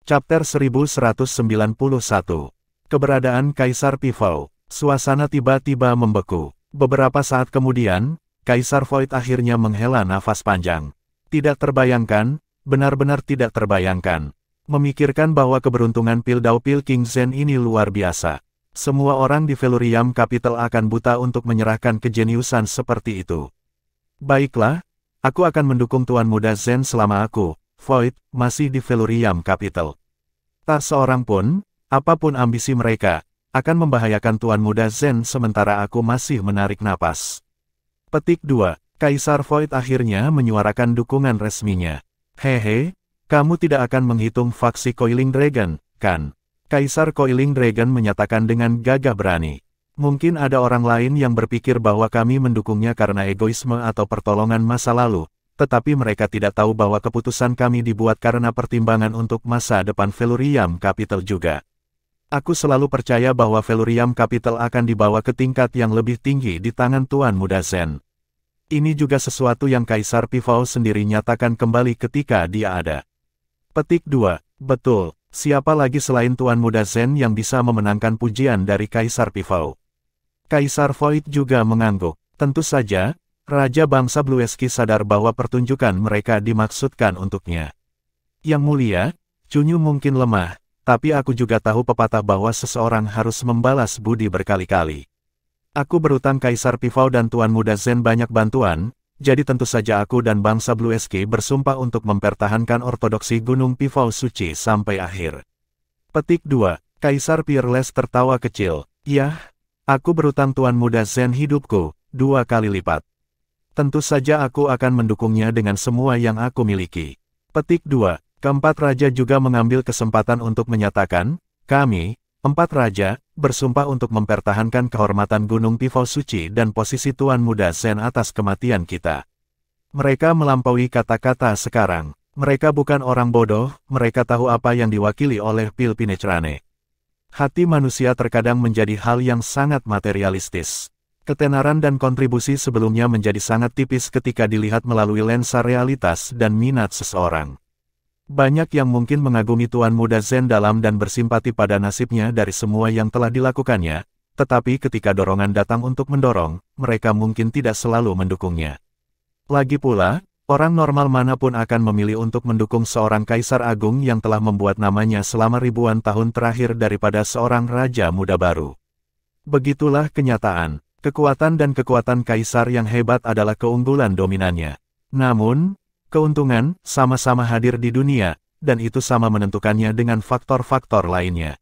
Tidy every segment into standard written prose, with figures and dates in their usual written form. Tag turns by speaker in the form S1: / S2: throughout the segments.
S1: Chapter 1191. Keberadaan Kaisar Pifau. Suasana tiba-tiba membeku. Beberapa saat kemudian, Kaisar Void akhirnya menghela nafas panjang. Tidak terbayangkan, benar-benar tidak terbayangkan. Memikirkan bahwa keberuntungan Pil Dao Pil King Zen ini luar biasa. Semua orang di Velurium Capital akan buta untuk menyerahkan kejeniusan seperti itu. Baiklah, aku akan mendukung Tuan Muda Zen selama aku, Void, masih di Velurium Capital. Tak seorang pun, apapun ambisi mereka, akan membahayakan Tuan Muda Zen sementara aku masih menarik napas. Petik 2. Kaisar Void akhirnya menyuarakan dukungan resminya. Hehe, kamu tidak akan menghitung faksi Coiling Dragon, kan? Kaisar Coiling Dragon menyatakan dengan gagah berani. Mungkin ada orang lain yang berpikir bahwa kami mendukungnya karena egoisme atau pertolongan masa lalu. Tetapi mereka tidak tahu bahwa keputusan kami dibuat karena pertimbangan untuk masa depan Velurium Capital juga. Aku selalu percaya bahwa Velurium Capital akan dibawa ke tingkat yang lebih tinggi di tangan Tuan Muda Zen. Ini juga sesuatu yang Kaisar Pifau sendiri nyatakan kembali ketika dia ada. Petik 2. Betul, siapa lagi selain Tuan Muda Zen yang bisa memenangkan pujian dari Kaisar Pifau? Kaisar Void juga mengangguk. Tentu saja, Raja Bangsa Blueski sadar bahwa pertunjukan mereka dimaksudkan untuknya. Yang mulia, Cunyu mungkin lemah, tapi aku juga tahu pepatah bahwa seseorang harus membalas budi berkali-kali. Aku berutang Kaisar Pifau dan Tuan Muda Zen banyak bantuan, jadi tentu saja aku dan Bangsa Blueski bersumpah untuk mempertahankan ortodoksi Gunung Pifau Suci sampai akhir. Petik 2. Kaisar Peerless tertawa kecil. Yah, aku berutang Tuan Muda Zen hidupku, 2 kali lipat. Tentu saja aku akan mendukungnya dengan semua yang aku miliki. Petik 2. Keempat raja juga mengambil kesempatan untuk menyatakan, kami, 4 raja, bersumpah untuk mempertahankan kehormatan Gunung Pifau Suci dan posisi Tuan Muda Zen atas kematian kita. Mereka melampaui kata-kata sekarang. Mereka bukan orang bodoh, mereka tahu apa yang diwakili oleh Pil Pinecrane. Hati manusia terkadang menjadi hal yang sangat materialistis. Ketenaran dan kontribusi sebelumnya menjadi sangat tipis ketika dilihat melalui lensa realitas dan minat seseorang. Banyak yang mungkin mengagumi Tuan Muda Zen dalam dan bersimpati pada nasibnya dari semua yang telah dilakukannya, tetapi ketika dorongan datang untuk mendorong, mereka mungkin tidak selalu mendukungnya. Lagi pula, orang normal manapun akan memilih untuk mendukung seorang kaisar agung yang telah membuat namanya selama ribuan tahun terakhir daripada seorang raja muda baru. Begitulah kenyataan. Kekuatan dan kekuatan kaisar yang hebat adalah keunggulan dominannya. Namun, keuntungan sama-sama hadir di dunia, dan itu sama menentukannya dengan faktor-faktor lainnya.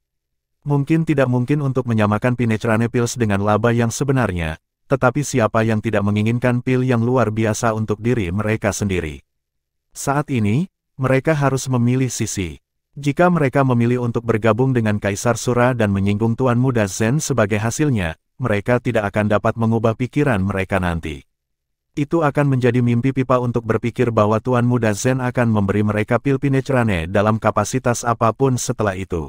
S1: Mungkin tidak mungkin untuk menyamakan Pinecrane Pils dengan laba yang sebenarnya, tetapi siapa yang tidak menginginkan pil yang luar biasa untuk diri mereka sendiri? Saat ini, mereka harus memilih sisi. Jika mereka memilih untuk bergabung dengan Kaisar Sura dan menyinggung Tuan Muda Zen sebagai hasilnya, mereka tidak akan dapat mengubah pikiran mereka nanti. Itu akan menjadi mimpi pipa untuk berpikir bahwa Tuan Muda Zen akan memberi mereka pil Pinecrane dalam kapasitas apapun setelah itu.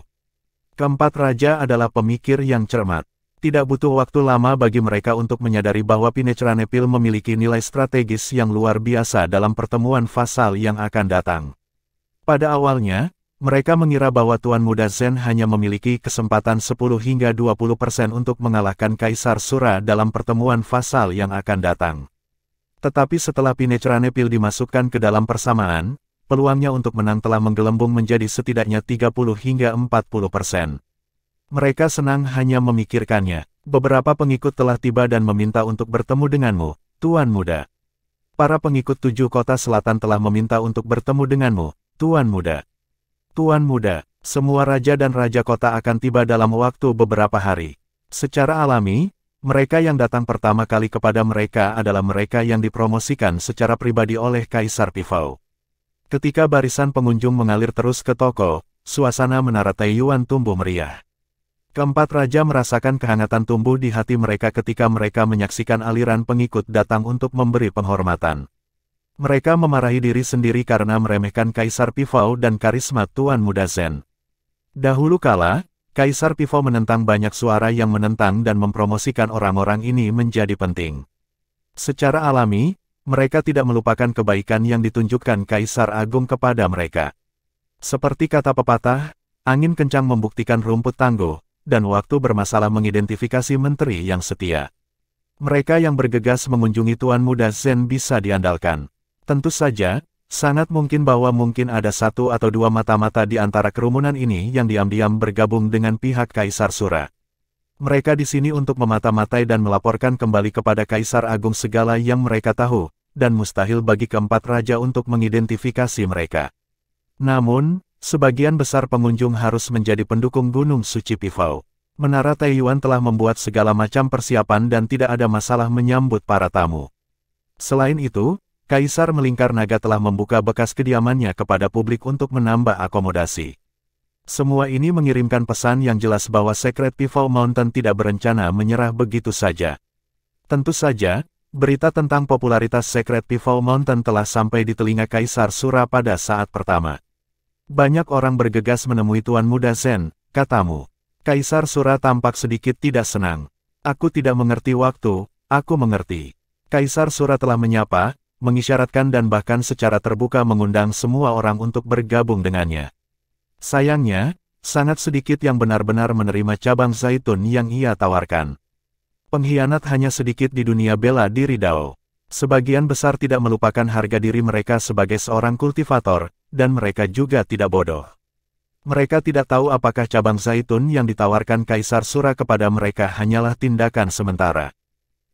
S1: Keempat raja adalah pemikir yang cermat. Tidak butuh waktu lama bagi mereka untuk menyadari bahwa Pinecrane Pil memiliki nilai strategis yang luar biasa dalam pertemuan fasal yang akan datang. Pada awalnya, mereka mengira bahwa Tuan Muda Zen hanya memiliki kesempatan 10 hingga 20% untuk mengalahkan Kaisar Sura dalam pertemuan fasal yang akan datang. Tetapi setelah Pinecrane Pil dimasukkan ke dalam persamaan, peluangnya untuk menang telah menggelembung menjadi setidaknya 30 hingga 40%. Mereka senang hanya memikirkannya. Beberapa pengikut telah tiba dan meminta untuk bertemu denganmu, Tuan Muda. Para pengikut 7 kota selatan telah meminta untuk bertemu denganmu, Tuan Muda. Tuan Muda, semua raja dan raja kota akan tiba dalam waktu beberapa hari. Secara alami, mereka yang datang pertama kali kepada mereka adalah mereka yang dipromosikan secara pribadi oleh Kaisar Pifau. Ketika barisan pengunjung mengalir terus ke toko, suasana Menara Taiyuan tumbuh meriah. Keempat raja merasakan kehangatan tumbuh di hati mereka ketika mereka menyaksikan aliran pengikut datang untuk memberi penghormatan. Mereka memarahi diri sendiri karena meremehkan Kaisar Pifau dan karisma Tuan Muda Zen. Dahulu kala, Kaisar Pifau menentang banyak suara yang menentang dan mempromosikan orang-orang ini menjadi penting. Secara alami, mereka tidak melupakan kebaikan yang ditunjukkan Kaisar Agung kepada mereka. Seperti kata pepatah, angin kencang membuktikan rumput tangguh, dan waktu bermasalah mengidentifikasi menteri yang setia. Mereka yang bergegas mengunjungi Tuan Muda Zen bisa diandalkan. Tentu saja, sangat mungkin bahwa mungkin ada satu atau dua mata-mata di antara kerumunan ini yang diam-diam bergabung dengan pihak Kaisar Sura. Mereka di sini untuk memata-matai dan melaporkan kembali kepada Kaisar Agung segala yang mereka tahu, dan mustahil bagi keempat raja untuk mengidentifikasi mereka. Namun, sebagian besar pengunjung harus menjadi pendukung Gunung Suci Pifao. Menara Taiyuan telah membuat segala macam persiapan dan tidak ada masalah menyambut para tamu. Selain itu, Kaisar Melingkar Naga telah membuka bekas kediamannya kepada publik untuk menambah akomodasi. Semua ini mengirimkan pesan yang jelas bahwa Secret Pifao Mountain tidak berencana menyerah begitu saja. Tentu saja, berita tentang popularitas Secret Pifao Mountain telah sampai di telinga Kaisar Sura pada saat pertama. Banyak orang bergegas menemui Tuan Muda Zen, katamu. Kaisar Sura tampak sedikit tidak senang. Aku tidak mengerti waktu, aku mengerti. Kaisar Sura telah menyapa, mengisyaratkan dan bahkan secara terbuka mengundang semua orang untuk bergabung dengannya. Sayangnya, sangat sedikit yang benar-benar menerima cabang zaitun yang ia tawarkan. Pengkhianat hanya sedikit di dunia bela diri Dao. Sebagian besar tidak melupakan harga diri mereka sebagai seorang kultivator, dan mereka juga tidak bodoh. Mereka tidak tahu apakah cabang zaitun yang ditawarkan Kaisar Sura kepada mereka hanyalah tindakan sementara.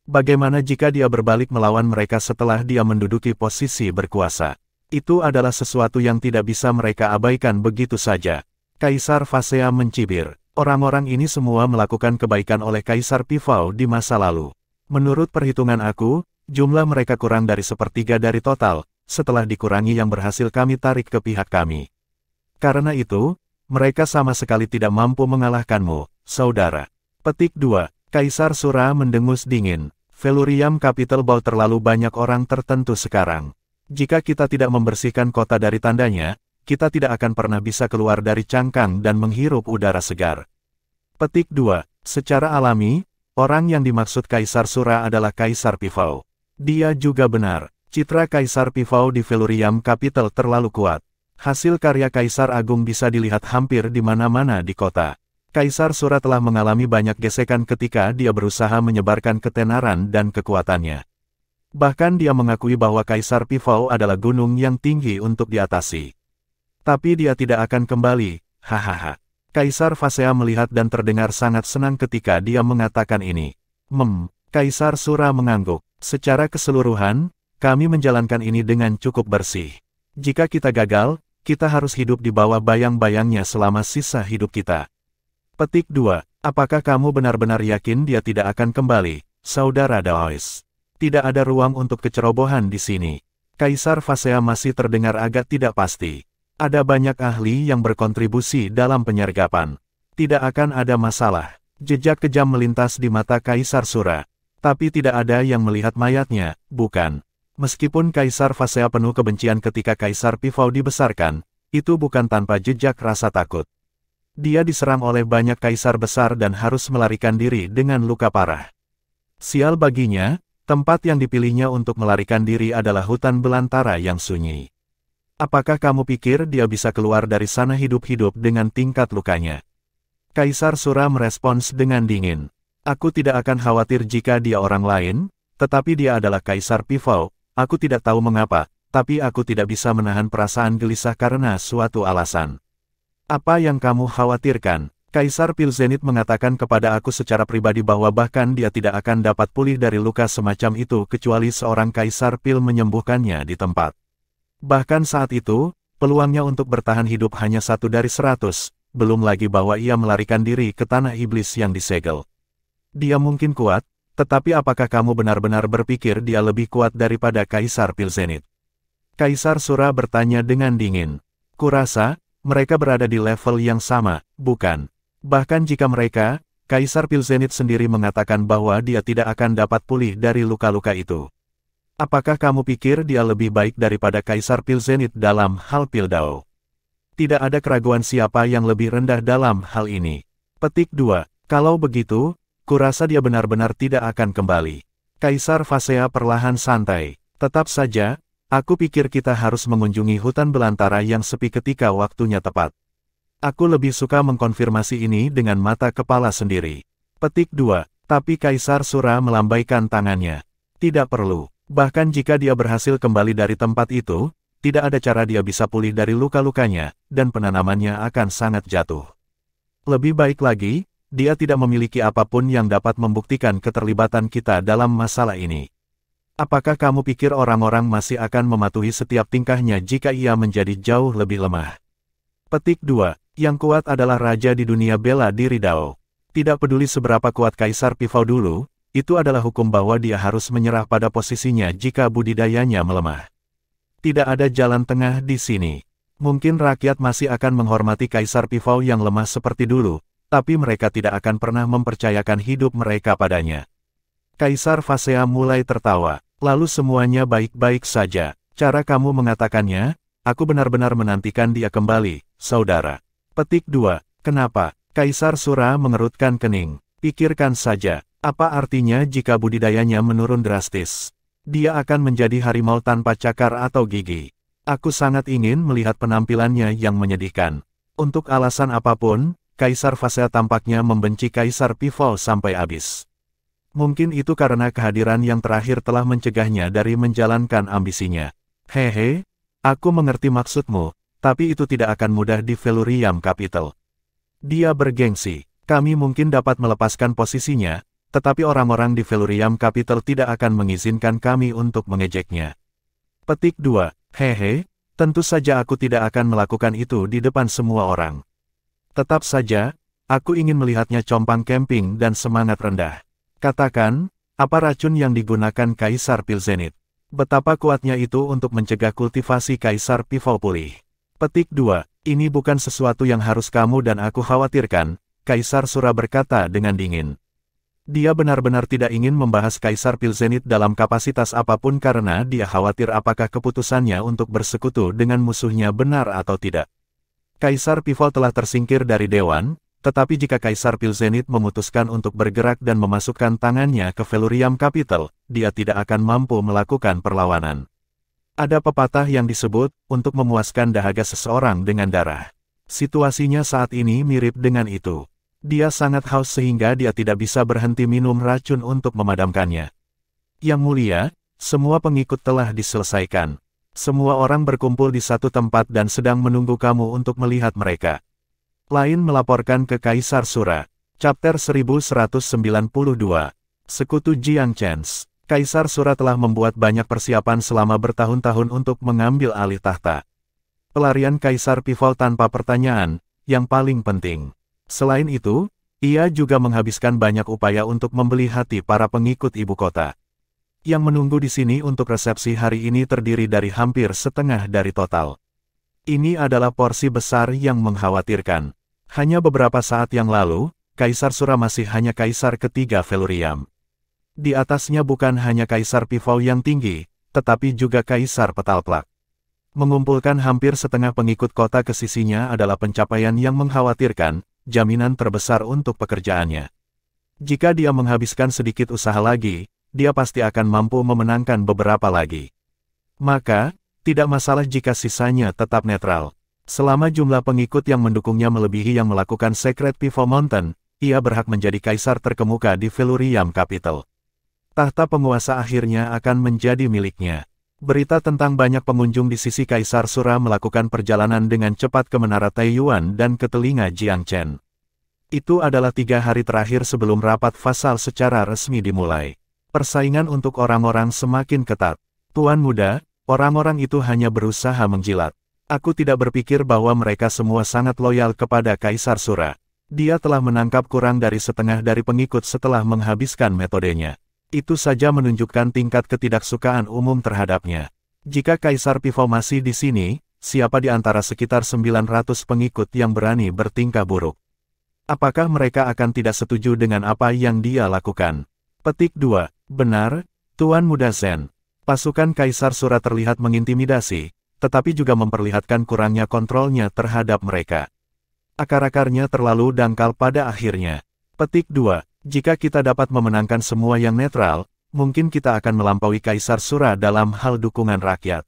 S1: Bagaimana jika dia berbalik melawan mereka setelah dia menduduki posisi berkuasa? Itu adalah sesuatu yang tidak bisa mereka abaikan begitu saja. Kaisar Fasea mencibir. Orang-orang ini semua melakukan kebaikan oleh Kaisar Pifao di masa lalu. Menurut perhitungan aku, jumlah mereka kurang dari sepertiga dari total, setelah dikurangi yang berhasil kami tarik ke pihak kami. Karena itu, mereka sama sekali tidak mampu mengalahkanmu, saudara. Petik 2. Kaisar Sura mendengus dingin. Velurium Capital bau terlalu banyak orang tertentu sekarang. Jika kita tidak membersihkan kota dari tandanya, kita tidak akan pernah bisa keluar dari cangkang dan menghirup udara segar. Petik 2. Secara alami, orang yang dimaksud Kaisar Sura adalah Kaisar Pifao. Dia juga benar. Citra Kaisar Pifao di Velurium Capital terlalu kuat. Hasil karya Kaisar Agung bisa dilihat hampir di mana-mana di kota. Kaisar Sura telah mengalami banyak gesekan ketika dia berusaha menyebarkan ketenaran dan kekuatannya. Bahkan dia mengakui bahwa Kaisar Pifao adalah gunung yang tinggi untuk diatasi. Tapi dia tidak akan kembali, hahaha. Kaisar Fasea melihat dan terdengar sangat senang ketika dia mengatakan ini. Kaisar Sura mengangguk. Secara keseluruhan, kami menjalankan ini dengan cukup bersih. Jika kita gagal, kita harus hidup di bawah bayang-bayangnya selama sisa hidup kita. Petik 2. Apakah kamu benar-benar yakin dia tidak akan kembali, saudara Daois? Tidak ada ruang untuk kecerobohan di sini. Kaisar Fasea masih terdengar agak tidak pasti. Ada banyak ahli yang berkontribusi dalam penyergapan. Tidak akan ada masalah. Jejak kejam melintas di mata Kaisar Sura. Tapi tidak ada yang melihat mayatnya, bukan? Meskipun Kaisar Fasea penuh kebencian ketika Kaisar Pifao dibesarkan, itu bukan tanpa jejak rasa takut. Dia diserang oleh banyak kaisar besar dan harus melarikan diri dengan luka parah. Sial baginya, tempat yang dipilihnya untuk melarikan diri adalah hutan belantara yang sunyi. Apakah kamu pikir dia bisa keluar dari sana hidup-hidup dengan tingkat lukanya? Kaisar Sura merespons dengan dingin. Aku tidak akan khawatir jika dia orang lain, tetapi dia adalah Kaisar Pifao. Aku tidak tahu mengapa, tapi aku tidak bisa menahan perasaan gelisah karena suatu alasan. Apa yang kamu khawatirkan? Kaisar Pilzenit mengatakan kepada aku secara pribadi bahwa bahkan dia tidak akan dapat pulih dari luka semacam itu kecuali seorang Kaisar Pil menyembuhkannya di tempat. Bahkan saat itu, peluangnya untuk bertahan hidup hanya 1 dari 100, belum lagi bahwa ia melarikan diri ke tanah iblis yang disegel. Dia mungkin kuat, tetapi apakah kamu benar-benar berpikir dia lebih kuat daripada Kaisar Pilzenit? Kaisar Sura bertanya dengan dingin. Kurasa, mereka berada di level yang sama, bukan? Bahkan jika mereka, Kaisar Pilzenit sendiri mengatakan bahwa dia tidak akan dapat pulih dari luka-luka itu. Apakah kamu pikir dia lebih baik daripada Kaisar Pilzenit dalam hal Pildao? Tidak ada keraguan siapa yang lebih rendah dalam hal ini. Petik 2. Kalau begitu, kurasa dia benar-benar tidak akan kembali. Kaisar Fasea perlahan santai. Tetap saja, Aku pikir kita harus mengunjungi hutan belantara yang sepi ketika waktunya tepat. Aku lebih suka mengkonfirmasi ini dengan mata kepala sendiri. Petik 2. Tapi Kaisar Sura melambaikan tangannya. Tidak perlu. Bahkan jika dia berhasil kembali dari tempat itu, tidak ada cara dia bisa pulih dari luka-lukanya, dan penanamannya akan sangat jatuh. Lebih baik lagi, dia tidak memiliki apapun yang dapat membuktikan keterlibatan kita dalam masalah ini. Apakah kamu pikir orang-orang masih akan mematuhi setiap tingkahnya jika ia menjadi jauh lebih lemah? Petik 2. Yang kuat adalah raja di dunia bela diri Dao. Tidak peduli seberapa kuat Kaisar Pifau dulu, itu adalah hukum bahwa dia harus menyerah pada posisinya jika budidayanya melemah. Tidak ada jalan tengah di sini. Mungkin rakyat masih akan menghormati Kaisar Pifau yang lemah seperti dulu, tapi mereka tidak akan pernah mempercayakan hidup mereka padanya. Kaisar Fasea mulai tertawa. Lalu semuanya baik-baik saja. Cara kamu mengatakannya, aku benar-benar menantikan dia kembali, saudara. Petik 2. Kenapa? Kaisar Sura mengerutkan kening. Pikirkan saja, apa artinya jika budidayanya menurun drastis? Dia akan menjadi harimau tanpa cakar atau gigi. Aku sangat ingin melihat penampilannya yang menyedihkan. Untuk alasan apapun, Kaisar Fasea tampaknya membenci Kaisar Pifau sampai habis. Mungkin itu karena kehadiran yang terakhir telah mencegahnya dari menjalankan ambisinya. Hehe, aku mengerti maksudmu, tapi itu tidak akan mudah di Velurium Capital. Dia bergengsi, kami mungkin dapat melepaskan posisinya, tetapi orang-orang di Velurium Capital tidak akan mengizinkan kami untuk mengejeknya. Petik 2. Hehe, tentu saja aku tidak akan melakukan itu di depan semua orang. Tetap saja, aku ingin melihatnya compang camping dan semangat rendah. Katakan, apa racun yang digunakan Kaisar Pilzenit? Betapa kuatnya itu untuk mencegah kultivasi Kaisar Pifau pulih. Petik 2. Ini bukan sesuatu yang harus kamu dan aku khawatirkan, Kaisar Sura berkata dengan dingin. Dia benar-benar tidak ingin membahas Kaisar Pilzenit dalam kapasitas apapun karena dia khawatir apakah keputusannya untuk bersekutu dengan musuhnya benar atau tidak. Kaisar Pifau telah tersingkir dari Dewan, tetapi jika Kaisar Pilzenit memutuskan untuk bergerak dan memasukkan tangannya ke Velurium Capital, dia tidak akan mampu melakukan perlawanan. Ada pepatah yang disebut, untuk memuaskan dahaga seseorang dengan darah. Situasinya saat ini mirip dengan itu. Dia sangat haus sehingga dia tidak bisa berhenti minum racun untuk memadamkannya. Yang mulia, semua pengikut telah diselesaikan. Semua orang berkumpul di satu tempat dan sedang menunggu kamu untuk melihat mereka. Lain melaporkan ke Kaisar Sura. Chapter 1192. Sekutu Jiang Chens. Kaisar Sura telah membuat banyak persiapan selama bertahun-tahun untuk mengambil alih tahta. Pelarian Kaisar Pifau tanpa pertanyaan, yang paling penting. Selain itu, ia juga menghabiskan banyak upaya untuk membeli hati para pengikut ibu kota. Yang menunggu di sini untuk resepsi hari ini terdiri dari hampir setengah dari total. Ini adalah porsi besar yang mengkhawatirkan. Hanya beberapa saat yang lalu, Kaisar Sura masih hanya Kaisar ketiga Velurium. Di atasnya bukan hanya Kaisar Pifau yang tinggi, tetapi juga Kaisar Petalplak. Mengumpulkan hampir setengah pengikut kota ke sisinya adalah pencapaian yang mengkhawatirkan, jaminan terbesar untuk pekerjaannya. Jika dia menghabiskan sedikit usaha lagi, dia pasti akan mampu memenangkan beberapa lagi. Maka, tidak masalah jika sisanya tetap netral. Selama jumlah pengikut yang mendukungnya melebihi yang melakukan Secret Pifau Mountain, ia berhak menjadi kaisar terkemuka di Velurium Capital. Tahta penguasa akhirnya akan menjadi miliknya. Berita tentang banyak pengunjung di sisi Kaisar Sura melakukan perjalanan dengan cepat ke Menara Taiyuan dan ke telinga Jiang Chen. Itu adalah 3 hari terakhir sebelum rapat fasal secara resmi dimulai. Persaingan untuk orang-orang semakin ketat. Tuan muda, orang-orang itu hanya berusaha menjilat. Aku tidak berpikir bahwa mereka semua sangat loyal kepada Kaisar Sura. Dia telah menangkap kurang dari setengah dari pengikut setelah menghabiskan metodenya. Itu saja menunjukkan tingkat ketidaksukaan umum terhadapnya. Jika Kaisar Pifau masih di sini, siapa di antara sekitar 900 pengikut yang berani bertingkah buruk? Apakah mereka akan tidak setuju dengan apa yang dia lakukan? Petik 2. Benar, Tuan Muda Zen. Pasukan Kaisar Sura terlihat mengintimidasi, tetapi juga memperlihatkan kurangnya kontrolnya terhadap mereka. Akar-akarnya terlalu dangkal pada akhirnya. Petik 2. Jika kita dapat memenangkan semua yang netral, mungkin kita akan melampaui Kaisar Sura dalam hal dukungan rakyat.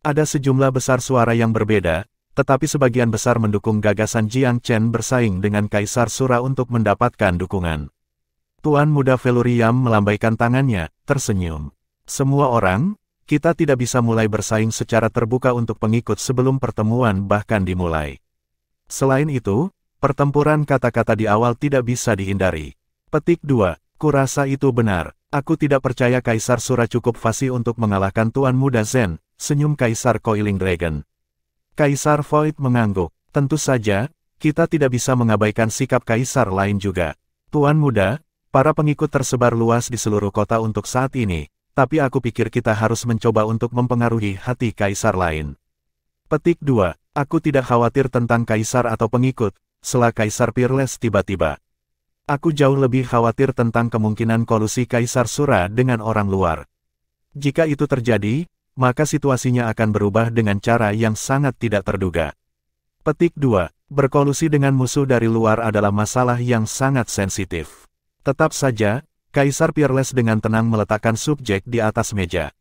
S1: Ada sejumlah besar suara yang berbeda, tetapi sebagian besar mendukung gagasan Jiang Chen bersaing dengan Kaisar Sura untuk mendapatkan dukungan. Tuan Muda Velurium melambaikan tangannya, tersenyum. Semua orang, kita tidak bisa mulai bersaing secara terbuka untuk pengikut sebelum pertemuan bahkan dimulai. Selain itu, pertempuran kata-kata di awal tidak bisa dihindari. Petik 2. Kurasa itu benar. Aku tidak percaya Kaisar Sura cukup fasih untuk mengalahkan Tuan Muda Zen, senyum Kaisar Coiling Dragon. Kaisar Void mengangguk. Tentu saja, kita tidak bisa mengabaikan sikap Kaisar lain juga. Tuan Muda, para pengikut tersebar luas di seluruh kota untuk saat ini, tapi aku pikir kita harus mencoba untuk mempengaruhi hati Kaisar lain. Petik 2. Aku tidak khawatir tentang Kaisar atau pengikut, setelah Kaisar Peerless tiba-tiba. Aku jauh lebih khawatir tentang kemungkinan kolusi Kaisar Sura dengan orang luar. Jika itu terjadi, maka situasinya akan berubah dengan cara yang sangat tidak terduga. Petik 2. Berkolusi dengan musuh dari luar adalah masalah yang sangat sensitif. Tetap saja, Kaisar Peerless dengan tenang meletakkan subjek di atas meja.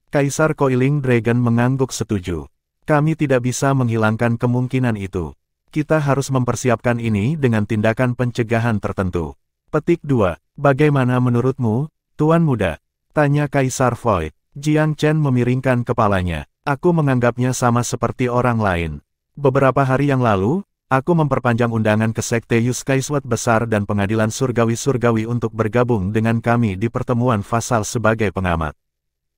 S1: Kaisar Coiling Dragon mengangguk setuju. Kami tidak bisa menghilangkan kemungkinan itu. Kita harus mempersiapkan ini dengan tindakan pencegahan tertentu. Petik 2. Bagaimana menurutmu, Tuan Muda? Tanya Kaisar Void. Jiang Chen memiringkan kepalanya. Aku menganggapnya sama seperti orang lain. Beberapa hari yang lalu, aku memperpanjang undangan ke Sekte Yuskaiswat Besar dan Pengadilan Surgawi-Surgawi untuk bergabung dengan kami di pertemuan Fasal sebagai pengamat.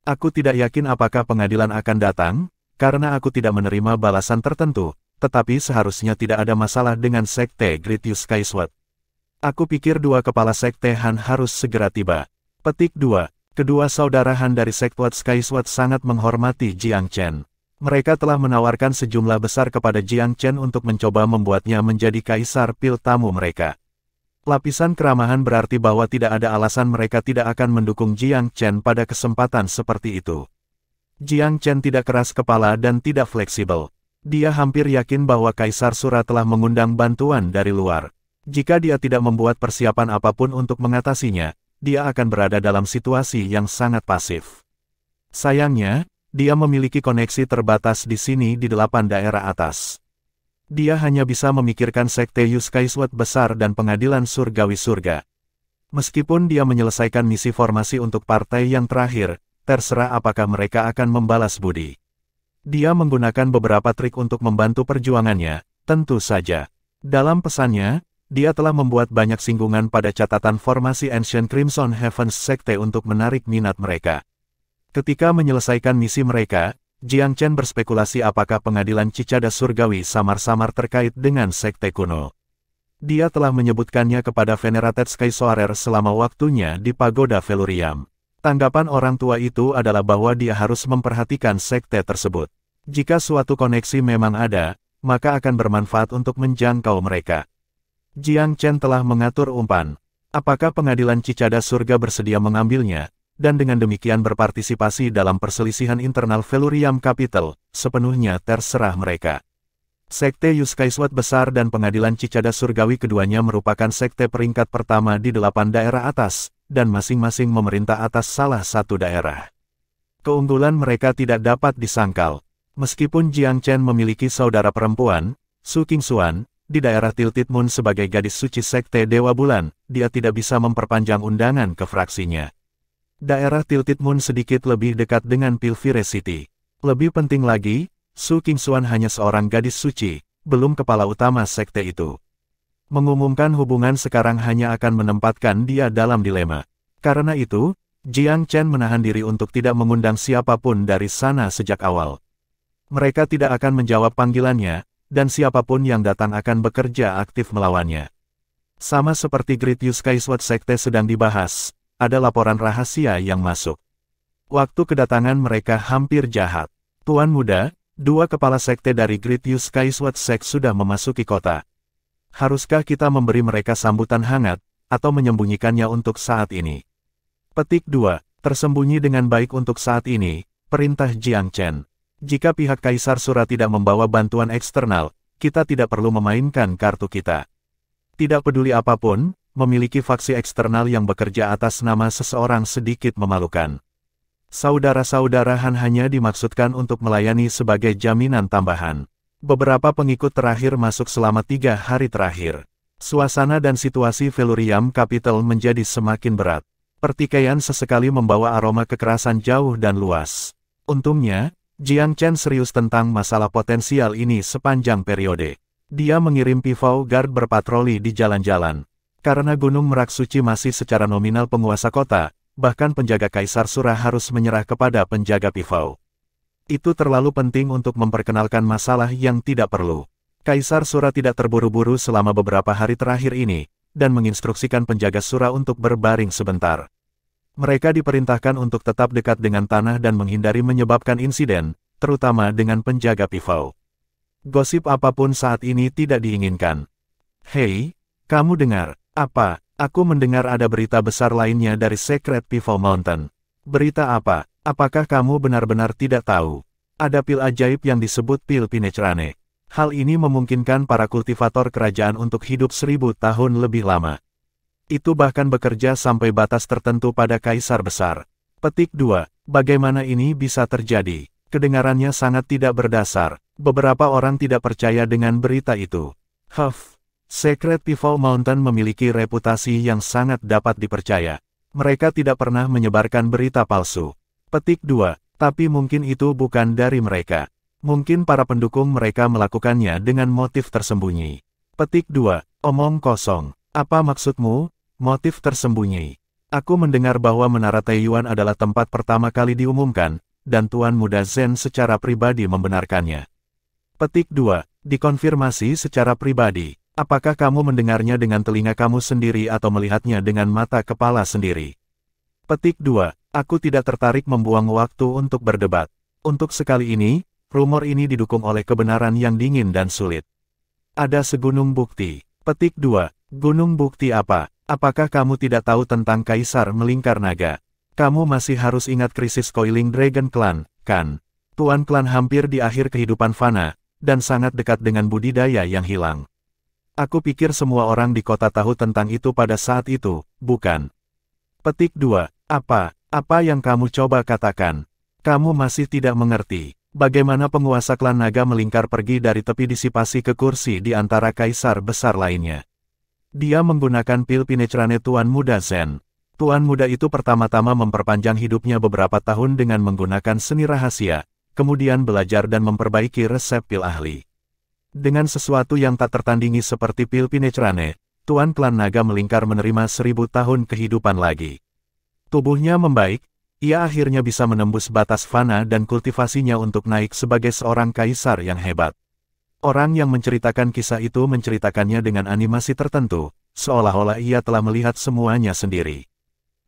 S1: Aku tidak yakin apakah pengadilan akan datang, karena aku tidak menerima balasan tertentu, tetapi seharusnya tidak ada masalah dengan Sekte Great Yuskaiswat. Aku pikir dua kepala Sekte Han harus segera tiba. Petik 2. Kedua saudara Han dari Sekte Yuskaiswat sangat menghormati Jiang Chen. Mereka telah menawarkan sejumlah besar kepada Jiang Chen untuk mencoba membuatnya menjadi kaisar pil tamu mereka. Lapisan keramahan berarti bahwa tidak ada alasan mereka tidak akan mendukung Jiang Chen pada kesempatan seperti itu. Jiang Chen tidak keras kepala dan tidak fleksibel. Dia hampir yakin bahwa Kaisar Sura telah mengundang bantuan dari luar. Jika dia tidak membuat persiapan apapun untuk mengatasinya, dia akan berada dalam situasi yang sangat pasif. Sayangnya, dia memiliki koneksi terbatas di sini di 8 daerah atas. Dia hanya bisa memikirkan Sekte Yuskaiswat Besar dan Pengadilan Surgawi Surga. Meskipun dia menyelesaikan misi formasi untuk partai yang terakhir, terserah apakah mereka akan membalas budi. Dia menggunakan beberapa trik untuk membantu perjuangannya, tentu saja. Dalam pesannya, dia telah membuat banyak singgungan pada catatan formasi Ancient Crimson Heavens Sekte untuk menarik minat mereka. Ketika menyelesaikan misi mereka, Jiang Chen berspekulasi apakah pengadilan Cicada Surgawi samar-samar terkait dengan sekte kuno. Dia telah menyebutkannya kepada Venerated Sky Soarer selama waktunya di Pagoda Velurium. Tanggapan orang tua itu adalah bahwa dia harus memperhatikan sekte tersebut. Jika suatu koneksi memang ada, maka akan bermanfaat untuk menjangkau mereka. Jiang Chen telah mengatur umpan. Apakah pengadilan Cicada Surga bersedia mengambilnya? Dan dengan demikian berpartisipasi dalam perselisihan internal Velurium Capital, sepenuhnya terserah mereka. Sekte Yuskaiswat Besar dan Pengadilan Cicada Surgawi keduanya merupakan sekte peringkat pertama di 8 daerah atas, dan masing-masing memerintah atas salah satu daerah. Keunggulan mereka tidak dapat disangkal. Meskipun Jiang Chen memiliki saudara perempuan, Su Qingxuan, di daerah Tilted Moon sebagai gadis suci Sekte Dewa Bulan, dia tidak bisa memperpanjang undangan ke fraksinya. Daerah Tilted Moon sedikit lebih dekat dengan Pilvire City. Lebih penting lagi, Su Qingxuan hanya seorang gadis suci, belum kepala utama sekte itu. Mengumumkan hubungan sekarang hanya akan menempatkan dia dalam dilema. Karena itu, Jiang Chen menahan diri untuk tidak mengundang siapapun dari sana sejak awal. Mereka tidak akan menjawab panggilannya, dan siapapun yang datang akan bekerja aktif melawannya. Sama seperti Great Yuskaiswat Sekte sedang dibahas, ada laporan rahasia yang masuk. Waktu kedatangan mereka hampir jahat. Tuan Muda, dua kepala sekte dari Great Yuskaiswat Sek sudah memasuki kota. Haruskah kita memberi mereka sambutan hangat, atau menyembunyikannya untuk saat ini? Petik 2. Tersembunyi dengan baik untuk saat ini, perintah Jiang Chen. Jika pihak Kaisar Sura tidak membawa bantuan eksternal, kita tidak perlu memainkan kartu kita. Tidak peduli apapun, memiliki faksi eksternal yang bekerja atas nama seseorang sedikit memalukan. Saudara-saudara Han hanya dimaksudkan untuk melayani sebagai jaminan tambahan. Beberapa pengikut terakhir masuk selama 3 hari terakhir. Suasana dan situasi Velurium Capital menjadi semakin berat. Pertikaian sesekali membawa aroma kekerasan jauh dan luas. Untungnya, Jiang Chen serius tentang masalah potensial ini sepanjang periode. Dia mengirim Pifao Guard berpatroli di jalan-jalan. Karena Gunung Merak Suci masih secara nominal penguasa kota, bahkan penjaga Kaisar Sura harus menyerah kepada penjaga Pifao. Itu terlalu penting untuk memperkenalkan masalah yang tidak perlu. Kaisar Sura tidak terburu-buru selama beberapa hari terakhir ini, dan menginstruksikan penjaga Sura untuk berbaring sebentar. Mereka diperintahkan untuk tetap dekat dengan tanah dan menghindari menyebabkan insiden, terutama dengan penjaga Pifao. Gosip apapun saat ini tidak diinginkan. Hei, kamu dengar, apa? Aku mendengar ada berita besar lainnya dari Secret Pifao Mountain. Berita apa? Apakah kamu benar-benar tidak tahu? Ada pil ajaib yang disebut pil Pinecrane. Hal ini memungkinkan para kultivator kerajaan untuk hidup 1000 tahun lebih lama. Itu bahkan bekerja sampai batas tertentu pada Kaisar Besar. Petik 2. Bagaimana ini bisa terjadi? Kedengarannya sangat tidak berdasar. Beberapa orang tidak percaya dengan berita itu. Secret Pifao Mountain memiliki reputasi yang sangat dapat dipercaya. Mereka tidak pernah menyebarkan berita palsu. Petik 2. Tapi mungkin itu bukan dari mereka. Mungkin para pendukung mereka melakukannya dengan motif tersembunyi. Petik 2. Omong kosong. Apa maksudmu? Motif tersembunyi. Aku mendengar bahwa Menara Taiyuan adalah tempat pertama kali diumumkan, dan Tuan Muda Zen secara pribadi membenarkannya. Petik 2. Dikonfirmasi secara pribadi. Apakah kamu mendengarnya dengan telinga kamu sendiri atau melihatnya dengan mata kepala sendiri? Petik 2. Aku tidak tertarik membuang waktu untuk berdebat. Untuk sekali ini, rumor ini didukung oleh kebenaran yang dingin dan sulit. Ada segunung bukti. Petik 2. Gunung bukti apa? Apakah kamu tidak tahu tentang Kaisar Melingkar Naga? Kamu masih harus ingat krisis Coiling Dragon Clan, kan? Tuan klan hampir di akhir kehidupan fana, dan sangat dekat dengan budidaya yang hilang. Aku pikir semua orang di kota tahu tentang itu pada saat itu, bukan? Petik 2. Apa yang kamu coba katakan? Kamu masih tidak mengerti. Bagaimana penguasa klan naga melingkar pergi dari tepi disipasi ke kursi di antara kaisar besar lainnya. Dia menggunakan pil Pinecrane Tuan Muda Zen. Tuan Muda itu pertama-tama memperpanjang hidupnya beberapa tahun dengan menggunakan seni rahasia, kemudian belajar dan memperbaiki resep pil ahli. Dengan sesuatu yang tak tertandingi seperti pil Pinecrane, Tuan Klan Naga Melingkar menerima 1000 tahun kehidupan lagi. Tubuhnya membaik, ia akhirnya bisa menembus batas fana dan kultivasinya untuk naik sebagai seorang kaisar yang hebat. Orang yang menceritakan kisah itu menceritakannya dengan animasi tertentu, seolah-olah ia telah melihat semuanya sendiri.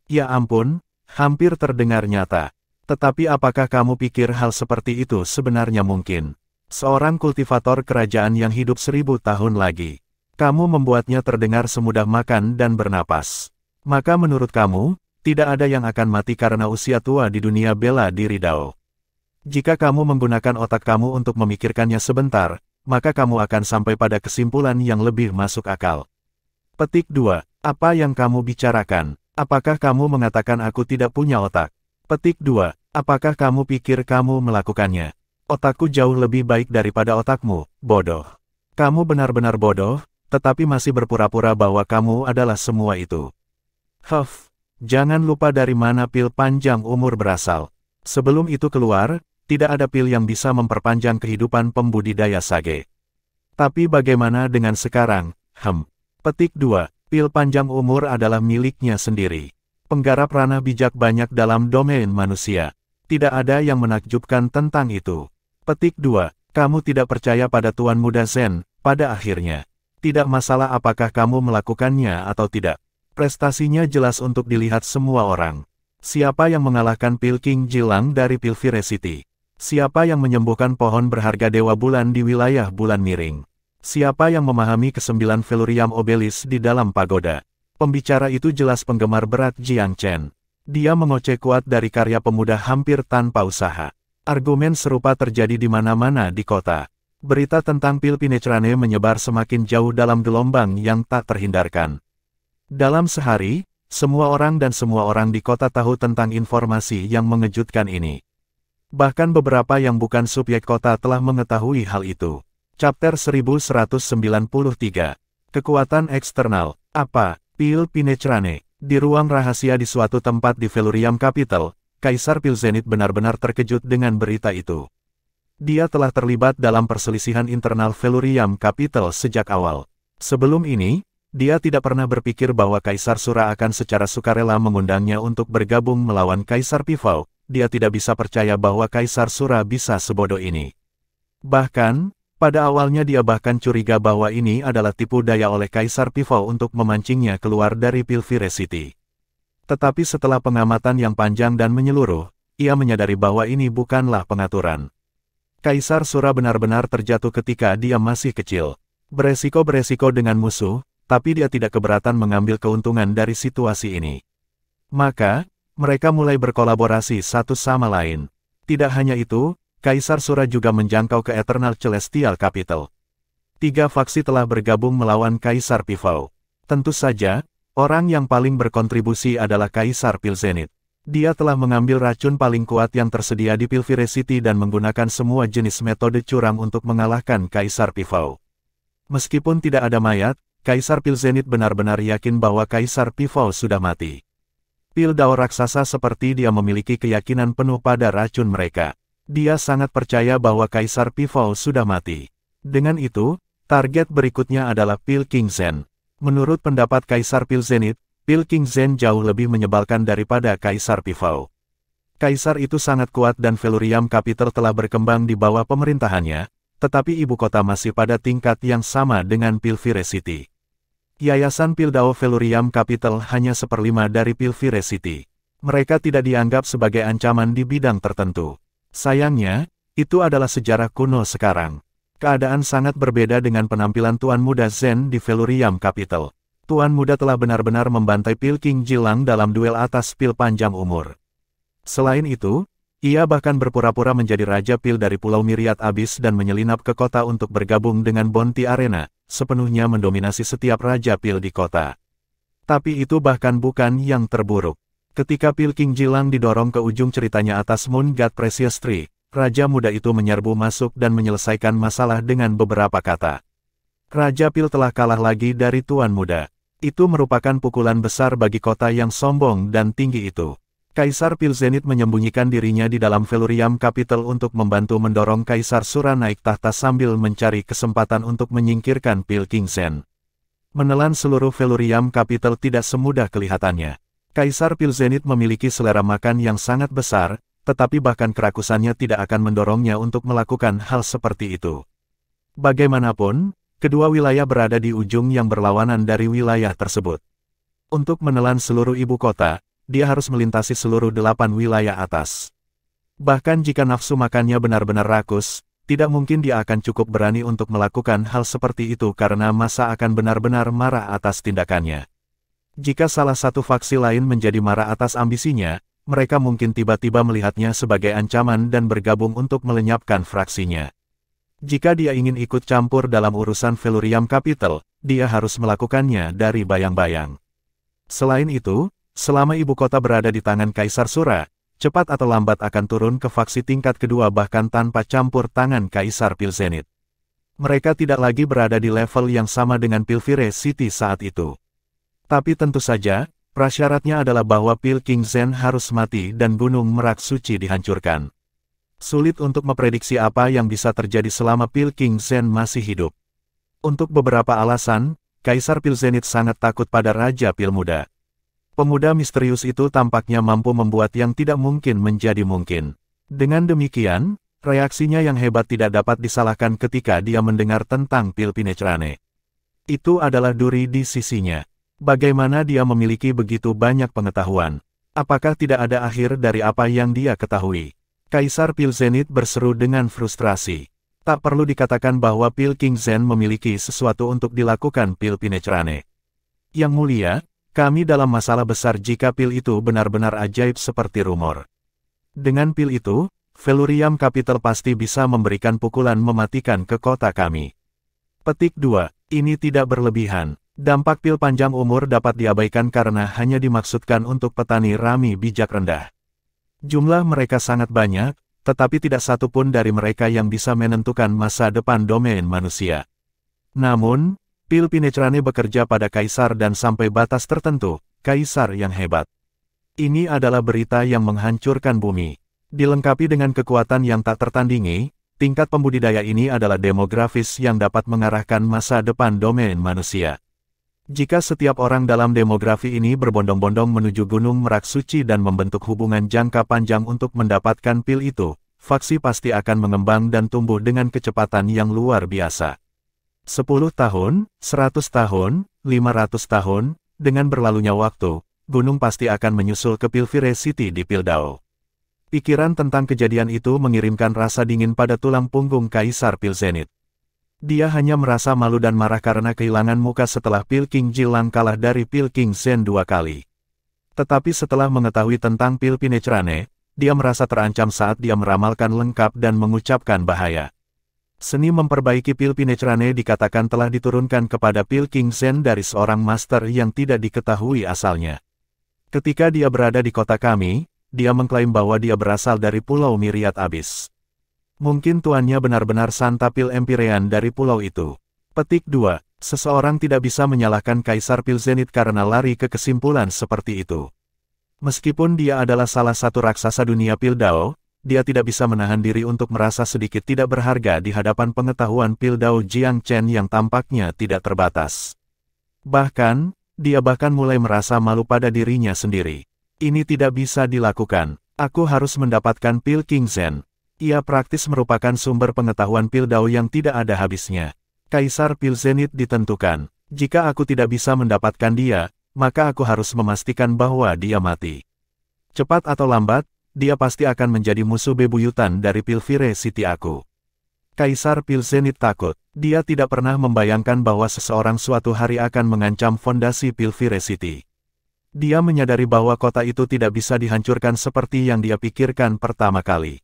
S1: Ya ampun, hampir terdengar nyata. Tetapi apakah kamu pikir hal seperti itu sebenarnya mungkin? Seorang kultivator kerajaan yang hidup 1000 tahun lagi. Kamu membuatnya terdengar semudah makan dan bernapas. Maka menurut kamu, tidak ada yang akan mati karena usia tua di dunia bela diri Dao. Jika kamu menggunakan otak kamu untuk memikirkannya sebentar, maka kamu akan sampai pada kesimpulan yang lebih masuk akal. Petik 2. Apa yang kamu bicarakan? Apakah kamu mengatakan aku tidak punya otak? Petik 2. Apakah kamu pikir kamu melakukannya? Otakku jauh lebih baik daripada otakmu, bodoh. Kamu benar-benar bodoh, tetapi masih berpura-pura bahwa kamu adalah semua itu. Jangan lupa dari mana pil panjang umur berasal. Sebelum itu keluar, tidak ada pil yang bisa memperpanjang kehidupan pembudidaya sage. Tapi bagaimana dengan sekarang? Petik 2. Pil panjang umur adalah miliknya sendiri. Penggarap ranah bijak banyak dalam domain manusia. Tidak ada yang menakjubkan tentang itu. Petik 2. Kamu tidak percaya pada Tuan Muda Zen, pada akhirnya. Tidak masalah apakah kamu melakukannya atau tidak. Prestasinya jelas untuk dilihat semua orang. Siapa yang mengalahkan pil King Jilang dari pil Viracity? Siapa yang menyembuhkan pohon berharga Dewa Bulan di wilayah Bulan Miring? Siapa yang memahami ke-9 Velurium Obelis di dalam pagoda? Pembicara itu jelas penggemar berat Jiang Chen. Dia mengoceh kuat dari karya pemuda hampir tanpa usaha. Argumen serupa terjadi di mana-mana di kota. Berita tentang pil Pinecrane menyebar semakin jauh dalam gelombang yang tak terhindarkan. Dalam sehari, semua orang di kota tahu tentang informasi yang mengejutkan ini. Bahkan beberapa yang bukan subjek kota telah mengetahui hal itu. Chapter 1193. Kekuatan eksternal. Apa? Pil Pinecrane. Di ruang rahasia di suatu tempat di Velurium Capital, Kaisar Pil Zenith benar-benar terkejut dengan berita itu. Dia telah terlibat dalam perselisihan internal Velurium Capital sejak awal. Sebelum ini, dia tidak pernah berpikir bahwa Kaisar Sura akan secara sukarela mengundangnya untuk bergabung melawan Kaisar Pifau. Dia tidak bisa percaya bahwa Kaisar Sura bisa sebodoh ini. Bahkan, pada awalnya dia bahkan curiga bahwa ini adalah tipu daya oleh Kaisar Pifau untuk memancingnya keluar dari Pilvire City. Tetapi setelah pengamatan yang panjang dan menyeluruh, ia menyadari bahwa ini bukanlah pengaturan. Kaisar Sura benar-benar terjatuh ketika dia masih kecil. Beresiko-beresiko dengan musuh, tapi dia tidak keberatan mengambil keuntungan dari situasi ini. Maka, mereka mulai berkolaborasi satu sama lain. Tidak hanya itu, Kaisar Sura juga menjangkau ke Eternal Celestial Capital. 3 faksi telah bergabung melawan Kaisar Pifau. Tentu saja, orang yang paling berkontribusi adalah Kaisar Pil Zenith. Dia telah mengambil racun paling kuat yang tersedia di Pilvire City dan menggunakan semua jenis metode curang untuk mengalahkan Kaisar Pifau. Meskipun tidak ada mayat, Kaisar Pil Zenith benar-benar yakin bahwa Kaisar Pifau sudah mati. Pil Dao raksasa seperti dia memiliki keyakinan penuh pada racun mereka. Dia sangat percaya bahwa Kaisar Pifau sudah mati. Dengan itu, target berikutnya adalah Pil King Zen. Menurut pendapat Kaisar Pil Zenith, Pil King Zen jauh lebih menyebalkan daripada Kaisar Pifau. Kaisar itu sangat kuat dan Velurium Capital telah berkembang di bawah pemerintahannya, tetapi ibu kota masih pada tingkat yang sama dengan Pilvire City. Yayasan Pil Dao Velurium Capital hanya 1/5 dari Pilvire City. Mereka tidak dianggap sebagai ancaman di bidang tertentu. Sayangnya, itu adalah sejarah kuno sekarang. Keadaan sangat berbeda dengan penampilan Tuan Muda Zen di Velurium Capital. Tuan Muda telah benar-benar membantai Pil King Jilang dalam duel atas pil panjang umur. Selain itu, ia bahkan berpura-pura menjadi Raja Pil dari Pulau Myriad Abyss dan menyelinap ke kota untuk bergabung dengan Bounty Arena, sepenuhnya mendominasi setiap Raja Pil di kota. Tapi itu bahkan bukan yang terburuk. Ketika Pil King Jilang didorong ke ujung ceritanya atas Moon God Precious Tree, Raja Muda itu menyerbu masuk dan menyelesaikan masalah dengan beberapa kata. Raja Pil telah kalah lagi dari Tuan Muda. Itu merupakan pukulan besar bagi kota yang sombong dan tinggi itu. Kaisar Pil Zenith menyembunyikan dirinya di dalam Velurium Capital untuk membantu mendorong Kaisar Sura naik tahta sambil mencari kesempatan untuk menyingkirkan Pil King Zen. Menelan seluruh Velurium Capital tidak semudah kelihatannya. Kaisar Pil Zenith memiliki selera makan yang sangat besar, tetapi bahkan kerakusannya tidak akan mendorongnya untuk melakukan hal seperti itu. Bagaimanapun, kedua wilayah berada di ujung yang berlawanan dari wilayah tersebut. Untuk menelan seluruh ibu kota, dia harus melintasi seluruh 8 wilayah atas. Bahkan jika nafsu makannya benar-benar rakus, tidak mungkin dia akan cukup berani untuk melakukan hal seperti itu karena massa akan benar-benar marah atas tindakannya. Jika salah satu faksi lain menjadi marah atas ambisinya, mereka mungkin tiba-tiba melihatnya sebagai ancaman dan bergabung untuk melenyapkan fraksinya. Jika dia ingin ikut campur dalam urusan Velurium Capital, dia harus melakukannya dari bayang-bayang. Selain itu, selama ibu kota berada di tangan Kaisar Sura, cepat atau lambat akan turun ke faksi tingkat kedua bahkan tanpa campur tangan Kaisar Pil Zenith. Mereka tidak lagi berada di level yang sama dengan Pilvire City saat itu. Tapi tentu saja, prasyaratnya adalah bahwa Pil King Zen harus mati dan Gunung Merak Suci dihancurkan. Sulit untuk memprediksi apa yang bisa terjadi selama Pil King Zen masih hidup. Untuk beberapa alasan, Kaisar Pil Zenith sangat takut pada Raja Pil Muda. Pemuda misterius itu tampaknya mampu membuat yang tidak mungkin menjadi mungkin. Dengan demikian, reaksinya yang hebat tidak dapat disalahkan ketika dia mendengar tentang Pil Pinecrane. Itu adalah duri di sisinya. Bagaimana dia memiliki begitu banyak pengetahuan? Apakah tidak ada akhir dari apa yang dia ketahui? Kaisar Pil Zenith berseru dengan frustrasi. Tak perlu dikatakan bahwa Pil King Zen memiliki sesuatu untuk dilakukan Pil Pinecrane. Yang mulia, kami dalam masalah besar jika pil itu benar-benar ajaib seperti rumor. Dengan pil itu, Velurium Capital pasti bisa memberikan pukulan mematikan ke kota kami. Petik 2. Ini tidak berlebihan. Dampak pil panjang umur dapat diabaikan karena hanya dimaksudkan untuk petani Rami bijak rendah. Jumlah mereka sangat banyak, tetapi tidak satu pun dari mereka yang bisa menentukan masa depan domain manusia. Namun, pil Pinetrane bekerja pada kaisar dan sampai batas tertentu, kaisar yang hebat. Ini adalah berita yang menghancurkan bumi. Dilengkapi dengan kekuatan yang tak tertandingi, tingkat pembudidaya ini adalah demografis yang dapat mengarahkan masa depan domain manusia. Jika setiap orang dalam demografi ini berbondong-bondong menuju Gunung Merak Suci dan membentuk hubungan jangka panjang untuk mendapatkan pil itu, faksi pasti akan mengembang dan tumbuh dengan kecepatan yang luar biasa. 10 tahun, 100 tahun, 500 tahun, dengan berlalunya waktu, gunung pasti akan menyusul ke Pilvire City di Piltdown. Pikiran tentang kejadian itu mengirimkan rasa dingin pada tulang punggung Kaisar Pilzenit. Dia hanya merasa malu dan marah karena kehilangan muka setelah pil King Jilang kalah dari pil King Zen 2 kali. Tetapi setelah mengetahui tentang pil Pinetrane, dia merasa terancam saat dia meramalkan lengkap dan mengucapkan bahaya. Seni memperbaiki pil Pinetrane dikatakan telah diturunkan kepada pil King Zen dari seorang master yang tidak diketahui asalnya. Ketika dia berada di kota kami, dia mengklaim bahwa dia berasal dari Pulau Myriad Abyss. Mungkin tuannya benar-benar santa pil Empirean dari pulau itu. Petik 2. Seseorang tidak bisa menyalahkan Kaisar Pilzenit karena lari ke kesimpulan seperti itu. Meskipun dia adalah salah satu raksasa dunia Piltdown, dia tidak bisa menahan diri untuk merasa sedikit tidak berharga di hadapan pengetahuan Piltdown Jiang Chen yang tampaknya tidak terbatas. Bahkan, dia mulai merasa malu pada dirinya sendiri. Ini tidak bisa dilakukan. Aku harus mendapatkan pil King Zen. Ia praktis merupakan sumber pengetahuan Piltdown yang tidak ada habisnya. Kaisar Pilzenit ditentukan. Jika aku tidak bisa mendapatkan dia, maka aku harus memastikan bahwa dia mati. Cepat atau lambat, dia pasti akan menjadi musuh bebuyutan dari Pilvire City aku. Kaisar Pilzenit takut. Dia tidak pernah membayangkan bahwa seseorang suatu hari akan mengancam fondasi Pilvire City. Dia menyadari bahwa kota itu tidak bisa dihancurkan seperti yang dia pikirkan pertama kali.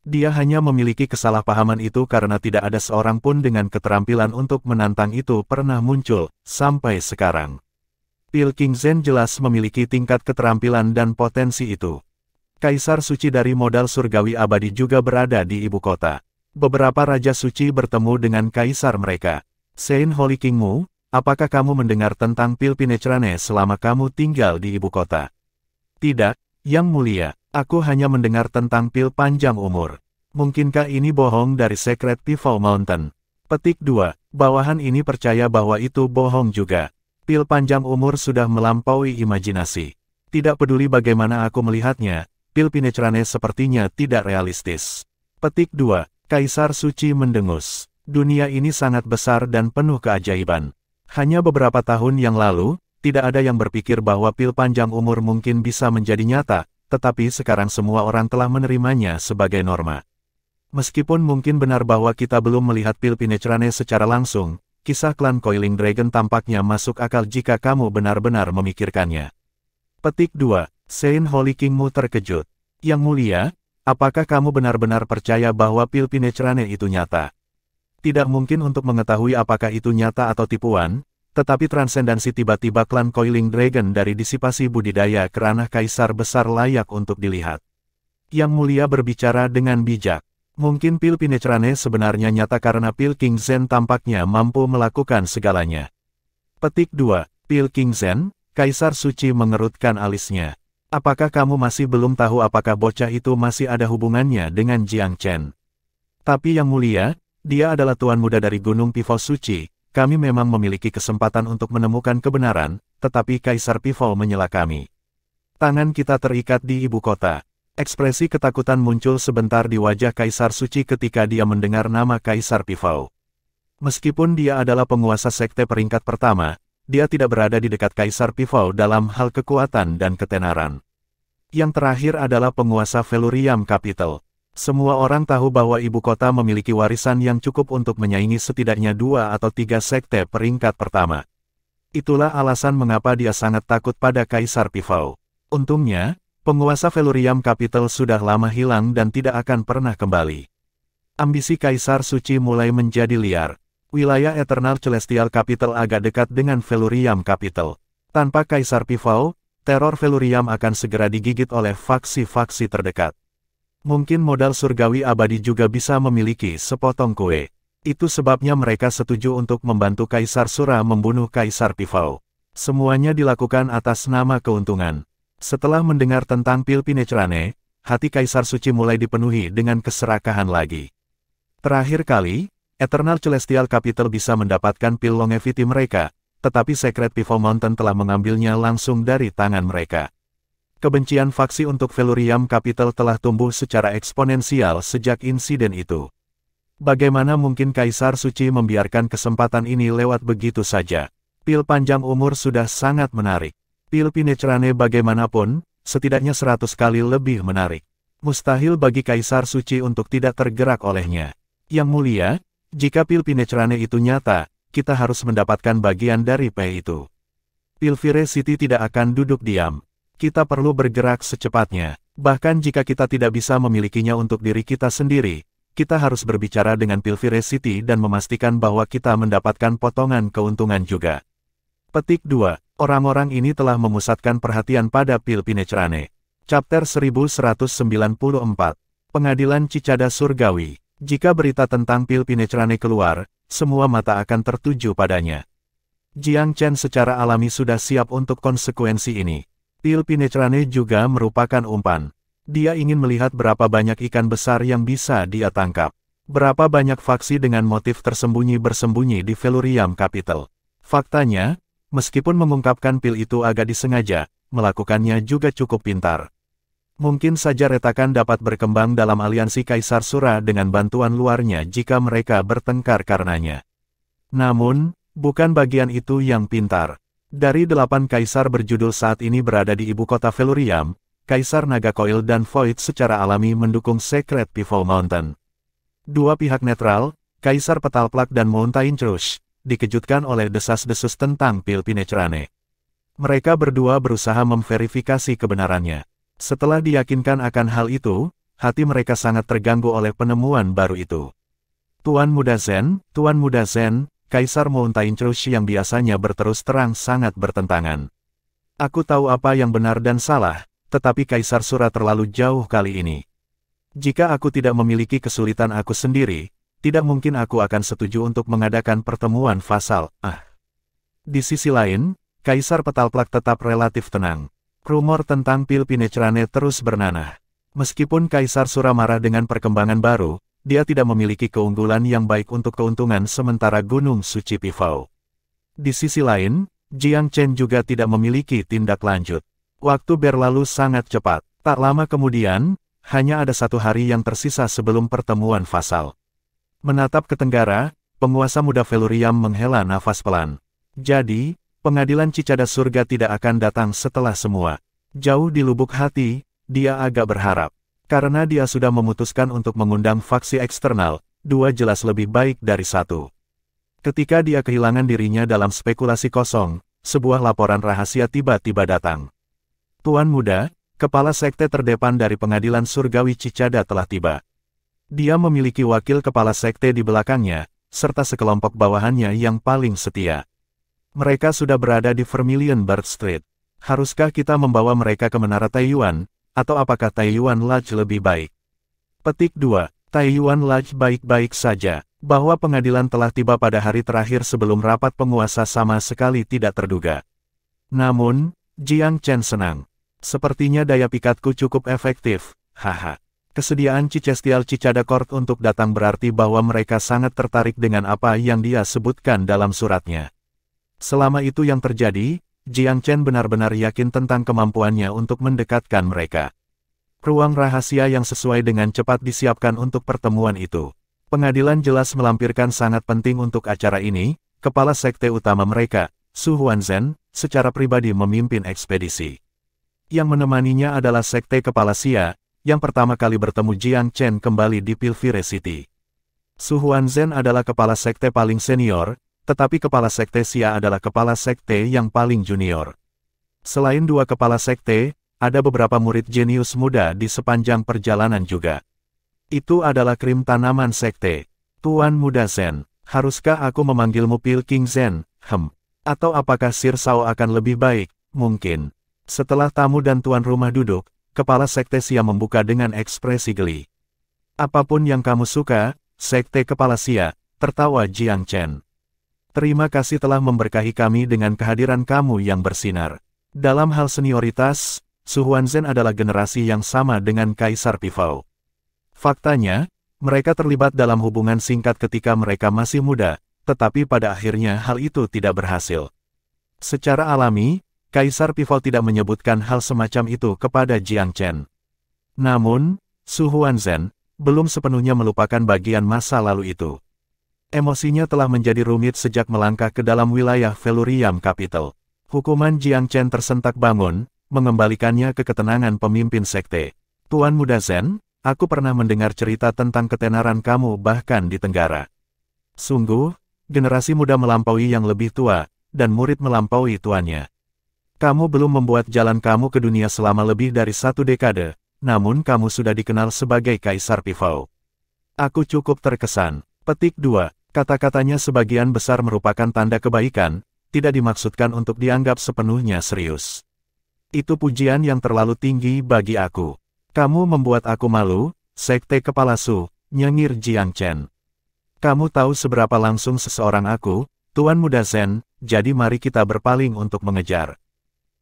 S1: Dia hanya memiliki kesalahpahaman itu karena tidak ada seorang pun dengan keterampilan untuk menantang itu pernah muncul, sampai sekarang. Pil King Zen jelas memiliki tingkat keterampilan dan potensi itu. Kaisar suci dari modal surgawi abadi juga berada di ibu kota. Beberapa raja suci bertemu dengan kaisar mereka. Saint Holy Kingmu, apakah kamu mendengar tentang pil Pinetrane selama kamu tinggal di ibu kota? Tidak, Yang Mulia. Aku hanya mendengar tentang pil panjang umur. Mungkinkah ini bohong dari Secret Pivot Mountain? Petik 2. Bawahan ini percaya bahwa itu bohong juga. Pil panjang umur sudah melampaui imajinasi. Tidak peduli bagaimana aku melihatnya, pil Pinetrane sepertinya tidak realistis. Petik 2. Kaisar Suci mendengus. Dunia ini sangat besar dan penuh keajaiban. Hanya beberapa tahun yang lalu, tidak ada yang berpikir bahwa pil panjang umur mungkin bisa menjadi nyata, tetapi sekarang semua orang telah menerimanya sebagai norma. Meskipun mungkin benar bahwa kita belum melihat pil Pinetrane secara langsung, kisah klan Coiling Dragon tampaknya masuk akal jika kamu benar-benar memikirkannya. Petik 2. Saint Holy Kingmu terkejut. Yang Mulia, apakah kamu benar-benar percaya bahwa pil Pinetrane itu nyata? Tidak mungkin untuk mengetahui apakah itu nyata atau tipuan, tetapi transendansi tiba-tiba klan Coiling Dragon dari disipasi budidaya ke ranah kaisar besar layak untuk dilihat. Yang Mulia berbicara dengan bijak. Mungkin pil Pinetrane sebenarnya nyata karena pil King Zen tampaknya mampu melakukan segalanya. Petik 2. Pil King Zen, Kaisar Suci mengerutkan alisnya. Apakah kamu masih belum tahu apakah bocah itu masih ada hubungannya dengan Jiang Chen? Tapi Yang Mulia, dia adalah tuan muda dari Gunung Pivot Suci. Kami memang memiliki kesempatan untuk menemukan kebenaran, tetapi Kaisar Pivot menyela kami. Tangan kita terikat di ibu kota. Ekspresi ketakutan muncul sebentar di wajah Kaisar Suci ketika dia mendengar nama Kaisar Pivot. Meskipun dia adalah penguasa sekte peringkat pertama, dia tidak berada di dekat Kaisar Pivot dalam hal kekuatan dan ketenaran. Yang terakhir adalah penguasa Velurium Capital. Semua orang tahu bahwa ibu kota memiliki warisan yang cukup untuk menyaingi setidaknya 2 atau 3 sekte peringkat pertama. Itulah alasan mengapa dia sangat takut pada Kaisar Pivot. Untungnya, penguasa Velurium Capital sudah lama hilang dan tidak akan pernah kembali. Ambisi Kaisar Suci mulai menjadi liar. Wilayah Eternal Celestial Capital agak dekat dengan Velurium Capital. Tanpa Kaisar Pivau, teror Velurium akan segera digigit oleh faksi-faksi terdekat. Mungkin modal surgawi abadi juga bisa memiliki sepotong kue. Itu sebabnya mereka setuju untuk membantu Kaisar Sura membunuh Kaisar Pivau. Semuanya dilakukan atas nama keuntungan. Setelah mendengar tentang pil Pinecrane, hati Kaisar Suci mulai dipenuhi dengan keserakahan lagi. Terakhir kali, Eternal Celestial Capital bisa mendapatkan pil longevity mereka, tetapi Secret Pivau Mountain telah mengambilnya langsung dari tangan mereka. Kebencian faksi untuk Velurium Capital telah tumbuh secara eksponensial sejak insiden itu. Bagaimana mungkin Kaisar Suci membiarkan kesempatan ini lewat begitu saja? Pil panjang umur sudah sangat menarik. Pil Pinecrane bagaimanapun, setidaknya 100 kali lebih menarik. Mustahil bagi Kaisar Suci untuk tidak tergerak olehnya. Yang mulia, jika pil Pinecrane itu nyata, kita harus mendapatkan bagian dari P itu. Pil Veracity tidak akan duduk diam. Kita perlu bergerak secepatnya. Bahkan jika kita tidak bisa memilikinya untuk diri kita sendiri, kita harus berbicara dengan pil Veracity dan memastikan bahwa kita mendapatkan potongan keuntungan juga. Petik 2. Orang-orang ini telah memusatkan perhatian pada pil Pinecrane. Chapter 1194. Pengadilan Cicada Surgawi. Jika berita tentang pil Pinecrane keluar, semua mata akan tertuju padanya. Jiang Chen secara alami sudah siap untuk konsekuensi ini. Pil Pinecrane juga merupakan umpan. Dia ingin melihat berapa banyak ikan besar yang bisa dia tangkap. Berapa banyak faksi dengan motif tersembunyi bersembunyi di Velurium Capital. Faktanya, meskipun mengungkapkan pil itu agak disengaja, melakukannya juga cukup pintar. Mungkin saja retakan dapat berkembang dalam aliansi Kaisar Sura dengan bantuan luarnya jika mereka bertengkar karenanya. Namun, bukan bagian itu yang pintar. Dari 8 kaisar berjudul saat ini berada di ibu kota Velurium, Kaisar Naga Coil dan Void secara alami mendukung Secret Pivau Mountain. Dua pihak netral, Kaisar Petal Plak dan Mountain Trush, dikejutkan oleh desas-desus tentang pil Pinecrane. Mereka berdua berusaha memverifikasi kebenarannya. Setelah diyakinkan akan hal itu, hati mereka sangat terganggu oleh penemuan baru itu. Tuan Muda Zen, Kaisar Mountain Trush yang biasanya berterus terang sangat bertentangan. Aku tahu apa yang benar dan salah, tetapi Kaisar Sura terlalu jauh kali ini. Jika aku tidak memiliki kesulitan aku sendiri, tidak mungkin aku akan setuju untuk mengadakan pertemuan fasal. Di sisi lain, Kaisar Petal Plak tetap relatif tenang. Rumor tentang pil Pinecrane terus bernanah. Meskipun Kaisar Sura marah dengan perkembangan baru, dia tidak memiliki keunggulan yang baik untuk keuntungan sementara Gunung Suci Pivau. Di sisi lain, Jiang Chen juga tidak memiliki tindak lanjut. Waktu berlalu sangat cepat. Tak lama kemudian, hanya ada 1 hari yang tersisa sebelum pertemuan fasal. Menatap ke tenggara, penguasa muda Velurium menghela nafas pelan. Jadi, pengadilan Cicada Surga tidak akan datang setelah semua. Jauh di lubuk hati, dia agak berharap. Karena dia sudah memutuskan untuk mengundang faksi eksternal, 2 jelas lebih baik dari 1. Ketika dia kehilangan dirinya dalam spekulasi kosong, sebuah laporan rahasia tiba-tiba datang. Tuan Muda, kepala sekte terdepan dari pengadilan surgawi Cicada telah tiba. Dia memiliki wakil kepala sekte di belakangnya, serta sekelompok bawahannya yang paling setia. Mereka sudah berada di Vermilion Bird Street. Haruskah kita membawa mereka ke Menara Taiyuan, atau apakah Taiyuan Lodge lebih baik? Petik 2. Taiyuan Lodge baik-baik saja. Bahwa pengadilan telah tiba pada hari terakhir sebelum rapat penguasa sama sekali tidak terduga. Namun, Jiang Chen senang. Sepertinya daya pikatku cukup efektif, haha. Kesediaan Celestial Cicada Court untuk datang berarti bahwa mereka sangat tertarik dengan apa yang dia sebutkan dalam suratnya. Selama itu yang terjadi, Jiang Chen benar-benar yakin tentang kemampuannya untuk mendekatkan mereka. Ruang rahasia yang sesuai dengan cepat disiapkan untuk pertemuan itu. Pengadilan jelas melampirkan sangat penting untuk acara ini. Kepala sekte utama mereka, Su Huanzhen, secara pribadi memimpin ekspedisi. Yang menemaninya adalah sekte kepala Xia, yang pertama kali bertemu Jiang Chen kembali di pil Veracity. Su Huanzhen adalah kepala sekte paling senior, tetapi kepala sekte Xia adalah kepala sekte yang paling junior. Selain 2 kepala sekte, ada beberapa murid jenius muda di sepanjang perjalanan juga. Itu adalah krim tanaman sekte. Tuan Muda Zen, Haruskah aku memanggilmu Pil King Zen? Atau apakah Sir Sao akan lebih baik? Mungkin. Setelah tamu dan tuan rumah duduk, kepala sekte Xia membuka dengan ekspresi geli. Apapun yang kamu suka, sekte kepala Xia, tertawa Jiang Chen. Terima kasih telah memberkahi kami dengan kehadiran kamu yang bersinar. Dalam hal senioritas, Su Huanzhen adalah generasi yang sama dengan Kaisar Pifao. Faktanya, mereka terlibat dalam hubungan singkat ketika mereka masih muda, tetapi pada akhirnya hal itu tidak berhasil. Secara alami, Kaisar Pifao tidak menyebutkan hal semacam itu kepada Jiang Chen. Namun, Su Huanzhen belum sepenuhnya melupakan bagian masa lalu itu. Emosinya telah menjadi rumit sejak melangkah ke dalam wilayah Velurium Capital. Hukuman Jiang Chen tersentak bangun, mengembalikannya ke ketenangan pemimpin sekte. Tuan Muda Zen, aku pernah mendengar cerita tentang ketenaran kamu bahkan di Tenggara. Sungguh, generasi muda melampaui yang lebih tua, dan murid melampaui tuannya. Kamu belum membuat jalan kamu ke dunia selama lebih dari 1 dekade, namun kamu sudah dikenal sebagai Kaisar Pifao. Aku cukup terkesan. Petik 2. Kata-katanya sebagian besar merupakan tanda kebaikan, tidak dimaksudkan untuk dianggap sepenuhnya serius. Itu pujian yang terlalu tinggi bagi aku. Kamu membuat aku malu, sekte kepala Su, nyengir Jiang Chen. Kamu tahu seberapa langsung seseorang aku, Tuan Muda Zen, jadi mari kita berpaling untuk mengejar.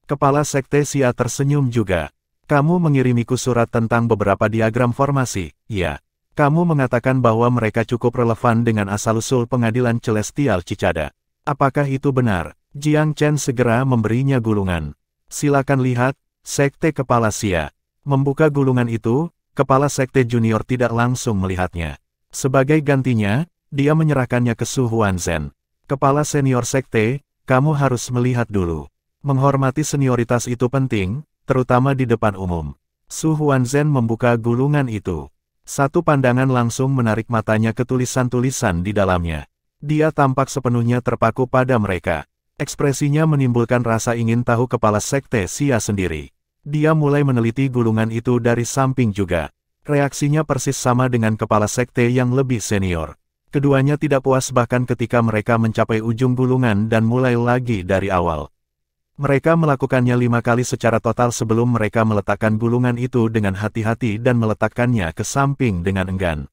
S1: Kepala sekte Xia tersenyum juga. Kamu mengirimiku surat tentang beberapa diagram formasi, ya. Kamu mengatakan bahwa mereka cukup relevan dengan asal-usul pengadilan Celestial Cicada. Apakah itu benar? Jiang Chen segera memberinya gulungan. Silakan lihat, sekte kepala Xia. Membuka gulungan itu, kepala sekte junior tidak langsung melihatnya. Sebagai gantinya, dia menyerahkannya ke Su Huanzhen. Kepala senior sekte, kamu harus melihat dulu. Menghormati senioritas itu penting, terutama di depan umum. Su Huanzhen membuka gulungan itu. Satu pandangan langsung menarik matanya ke tulisan-tulisan di dalamnya. Dia tampak sepenuhnya terpaku pada mereka. Ekspresinya menimbulkan rasa ingin tahu kepala sekte Xia sendiri. Dia mulai meneliti gulungan itu dari samping juga. Reaksinya persis sama dengan kepala sekte yang lebih senior. Keduanya tidak puas bahkan ketika mereka mencapai ujung gulungan dan mulai lagi dari awal. Mereka melakukannya 5 kali secara total sebelum mereka meletakkan gulungan itu dengan hati-hati dan meletakkannya ke samping dengan enggan.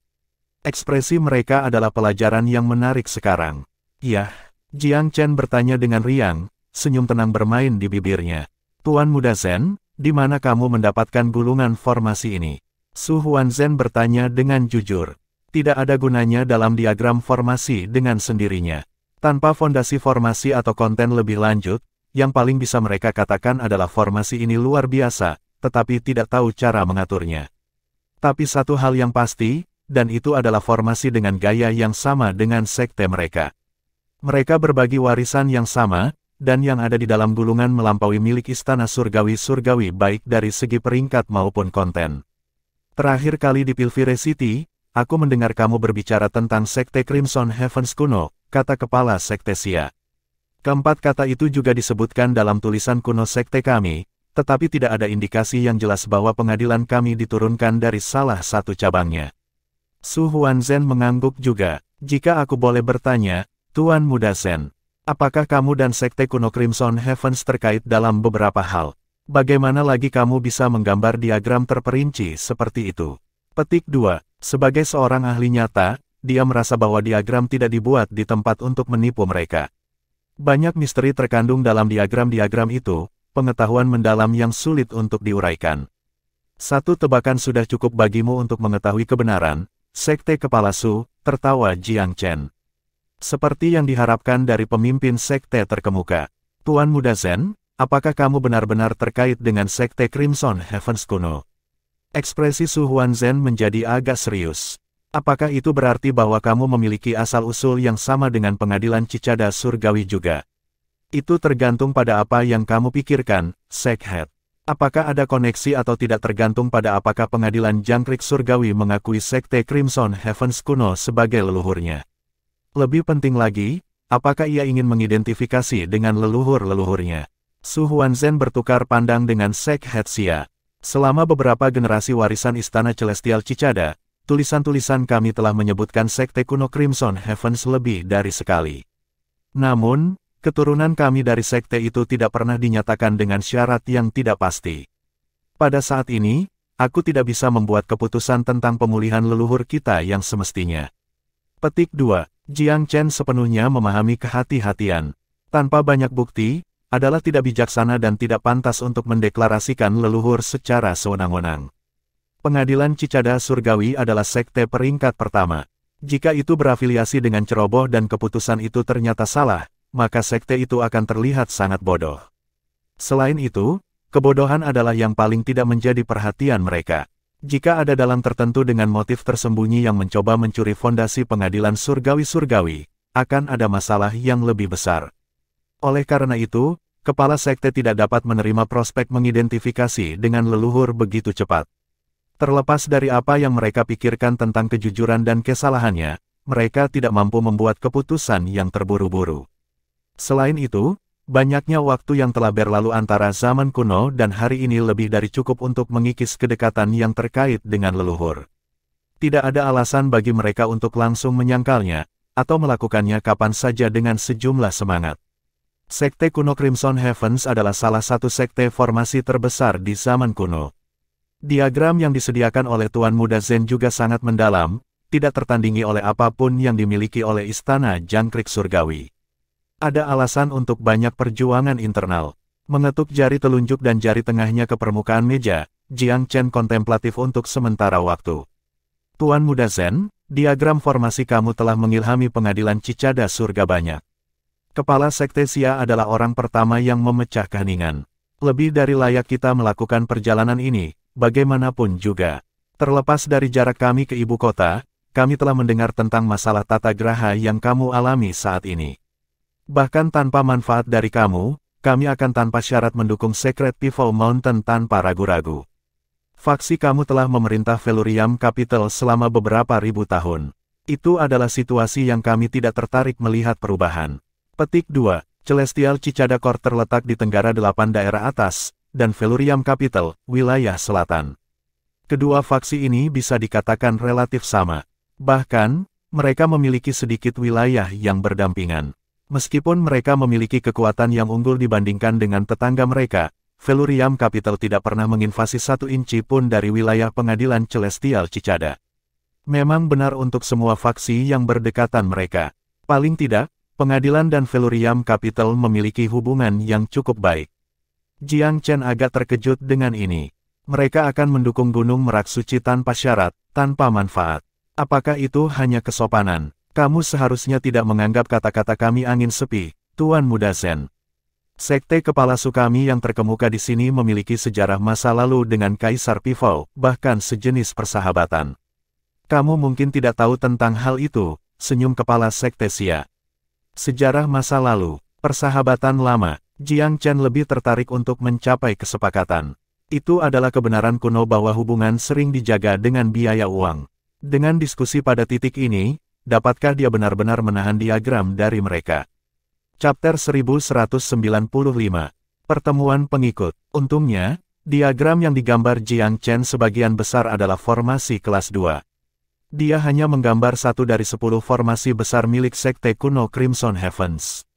S1: Ekspresi mereka adalah pelajaran yang menarik sekarang. Iya, Jiang Chen bertanya dengan riang, senyum tenang bermain di bibirnya. Tuan Muda Zen, di mana kamu mendapatkan gulungan formasi ini? Su Huanzhen bertanya dengan jujur. Tidak ada gunanya dalam diagram formasi dengan sendirinya. Tanpa fondasi formasi atau konten lebih lanjut, yang paling bisa mereka katakan adalah formasi ini luar biasa, tetapi tidak tahu cara mengaturnya. Tapi satu hal yang pasti, dan itu adalah formasi dengan gaya yang sama dengan sekte mereka. Mereka berbagi warisan yang sama, dan yang ada di dalam gulungan melampaui milik istana surgawi-surgawi baik dari segi peringkat maupun konten. Terakhir kali di Pilvire City, aku mendengar kamu berbicara tentang sekte Crimson Heavens kuno, kata kepala sekte Xia. Keempat kata itu juga disebutkan dalam tulisan kuno sekte kami, tetapi tidak ada indikasi yang jelas bahwa pengadilan kami diturunkan dari salah satu cabangnya. Su Huanzhen mengangguk juga. Jika aku boleh bertanya, Tuan Muda Zen, apakah kamu dan sekte kuno Crimson Heavens terkait dalam beberapa hal? Bagaimana lagi kamu bisa menggambar diagram terperinci seperti itu? Petik 2. Sebagai seorang ahli nyata, dia merasa bahwa diagram tidak dibuat di tempat untuk menipu mereka. Banyak misteri terkandung dalam diagram-diagram itu, pengetahuan mendalam yang sulit untuk diuraikan. Satu tebakan sudah cukup bagimu untuk mengetahui kebenaran, sekte kepala Su, tertawa Jiang Chen. Seperti yang diharapkan dari pemimpin sekte terkemuka. Tuan Muda Zen, apakah kamu benar-benar terkait dengan sekte Crimson Heavens kuno? Ekspresi Su Huanzhen menjadi agak serius. Apakah itu berarti bahwa kamu memiliki asal-usul yang sama dengan pengadilan Cicada Surgawi juga? Itu tergantung pada apa yang kamu pikirkan, Sekhet. Apakah ada koneksi atau tidak tergantung pada apakah pengadilan Jangkrik Surgawi mengakui sekte Crimson Heavens kuno sebagai leluhurnya. Lebih penting lagi, apakah ia ingin mengidentifikasi dengan leluhur-leluhurnya? Su Huanzhen bertukar pandang dengan Sekhet Xia. Selama beberapa generasi warisan Istana Celestial Cicada, tulisan-tulisan kami telah menyebutkan Sekte Kuno Crimson Heavens lebih dari sekali. Namun, keturunan kami dari sekte itu tidak pernah dinyatakan dengan syarat yang tidak pasti. Pada saat ini, aku tidak bisa membuat keputusan tentang pemulihan leluhur kita yang semestinya. Petik 2. Jiang Chen sepenuhnya memahami kehati-hatian. Tanpa banyak bukti, adalah tidak bijaksana dan tidak pantas untuk mendeklarasikan leluhur secara sewenang-wenang. Pengadilan Cicada Surgawi adalah sekte peringkat pertama. Jika itu berafiliasi dengan ceroboh dan keputusan itu ternyata salah, maka sekte itu akan terlihat sangat bodoh. Selain itu, kebodohan adalah yang paling tidak menjadi perhatian mereka. Jika ada dalang tertentu dengan motif tersembunyi yang mencoba mencuri fondasi pengadilan surgawi-surgawi, akan ada masalah yang lebih besar. Oleh karena itu, kepala sekte tidak dapat menerima prospek mengidentifikasi dengan leluhur begitu cepat. Terlepas dari apa yang mereka pikirkan tentang kejujuran dan kesalahannya, mereka tidak mampu membuat keputusan yang terburu-buru. Selain itu, banyaknya waktu yang telah berlalu antara zaman kuno dan hari ini lebih dari cukup untuk mengikis kedekatan yang terkait dengan leluhur. Tidak ada alasan bagi mereka untuk langsung menyangkalnya, atau melakukannya kapan saja dengan sejumlah semangat. Sekte Kuno Crimson Heavens adalah salah satu sekte formasi terbesar di zaman kuno. Diagram yang disediakan oleh Tuan Muda Zen juga sangat mendalam, tidak tertandingi oleh apapun yang dimiliki oleh Istana Jangkrik Surgawi. Ada alasan untuk banyak perjuangan internal. Mengetuk jari telunjuk dan jari tengahnya ke permukaan meja, Jiang Chen kontemplatif untuk sementara waktu. Tuan Muda Zen, diagram formasi kamu telah mengilhami pengadilan Cicada Surga banyak. Kepala Sekte Xia adalah orang pertama yang memecah keheningan. Lebih dari layak kita melakukan perjalanan ini, bagaimanapun juga. Terlepas dari jarak kami ke ibu kota, kami telah mendengar tentang masalah tata graha yang kamu alami saat ini. Bahkan tanpa manfaat dari kamu, kami akan tanpa syarat mendukung Secret Pivot Mountain tanpa ragu-ragu. Faksi kamu telah memerintah Felurium Capital selama beberapa ribu tahun. Itu adalah situasi yang kami tidak tertarik melihat perubahan. Petik 2. Celestial Cicada Core terletak di tenggara 8 daerah atas, dan Felurium Capital, wilayah selatan. Kedua faksi ini bisa dikatakan relatif sama. Bahkan, mereka memiliki sedikit wilayah yang berdampingan. Meskipun mereka memiliki kekuatan yang unggul dibandingkan dengan tetangga mereka, Felurium Capital tidak pernah menginvasi 1 inci pun dari wilayah pengadilan Celestial Cicada. Memang benar untuk semua faksi yang berdekatan mereka. Paling tidak, pengadilan dan Felurium Capital memiliki hubungan yang cukup baik. Jiang Chen agak terkejut dengan ini. Mereka akan mendukung Gunung Merak Suci tanpa syarat, tanpa manfaat. Apakah itu hanya kesopanan? Kamu seharusnya tidak menganggap kata-kata kami angin sepi, Tuan Muda Zen. Sekte kepala su kami yang terkemuka di sini memiliki sejarah masa lalu dengan Kaisar Pivot, bahkan sejenis persahabatan. Kamu mungkin tidak tahu tentang hal itu, senyum kepala Sekte Xia. Sejarah masa lalu, persahabatan lama, Jiang Chen lebih tertarik untuk mencapai kesepakatan. Itu adalah kebenaran kuno bahwa hubungan sering dijaga dengan biaya uang. Dengan diskusi pada titik ini, dapatkah dia benar-benar menahan diagram dari mereka? Chapter 1195. Pertemuan pengikut. Untungnya, diagram yang digambar Jiang Chen sebagian besar adalah formasi kelas 2. Dia hanya menggambar 1 dari 10 formasi besar milik Sekte Kuno Crimson Heavens.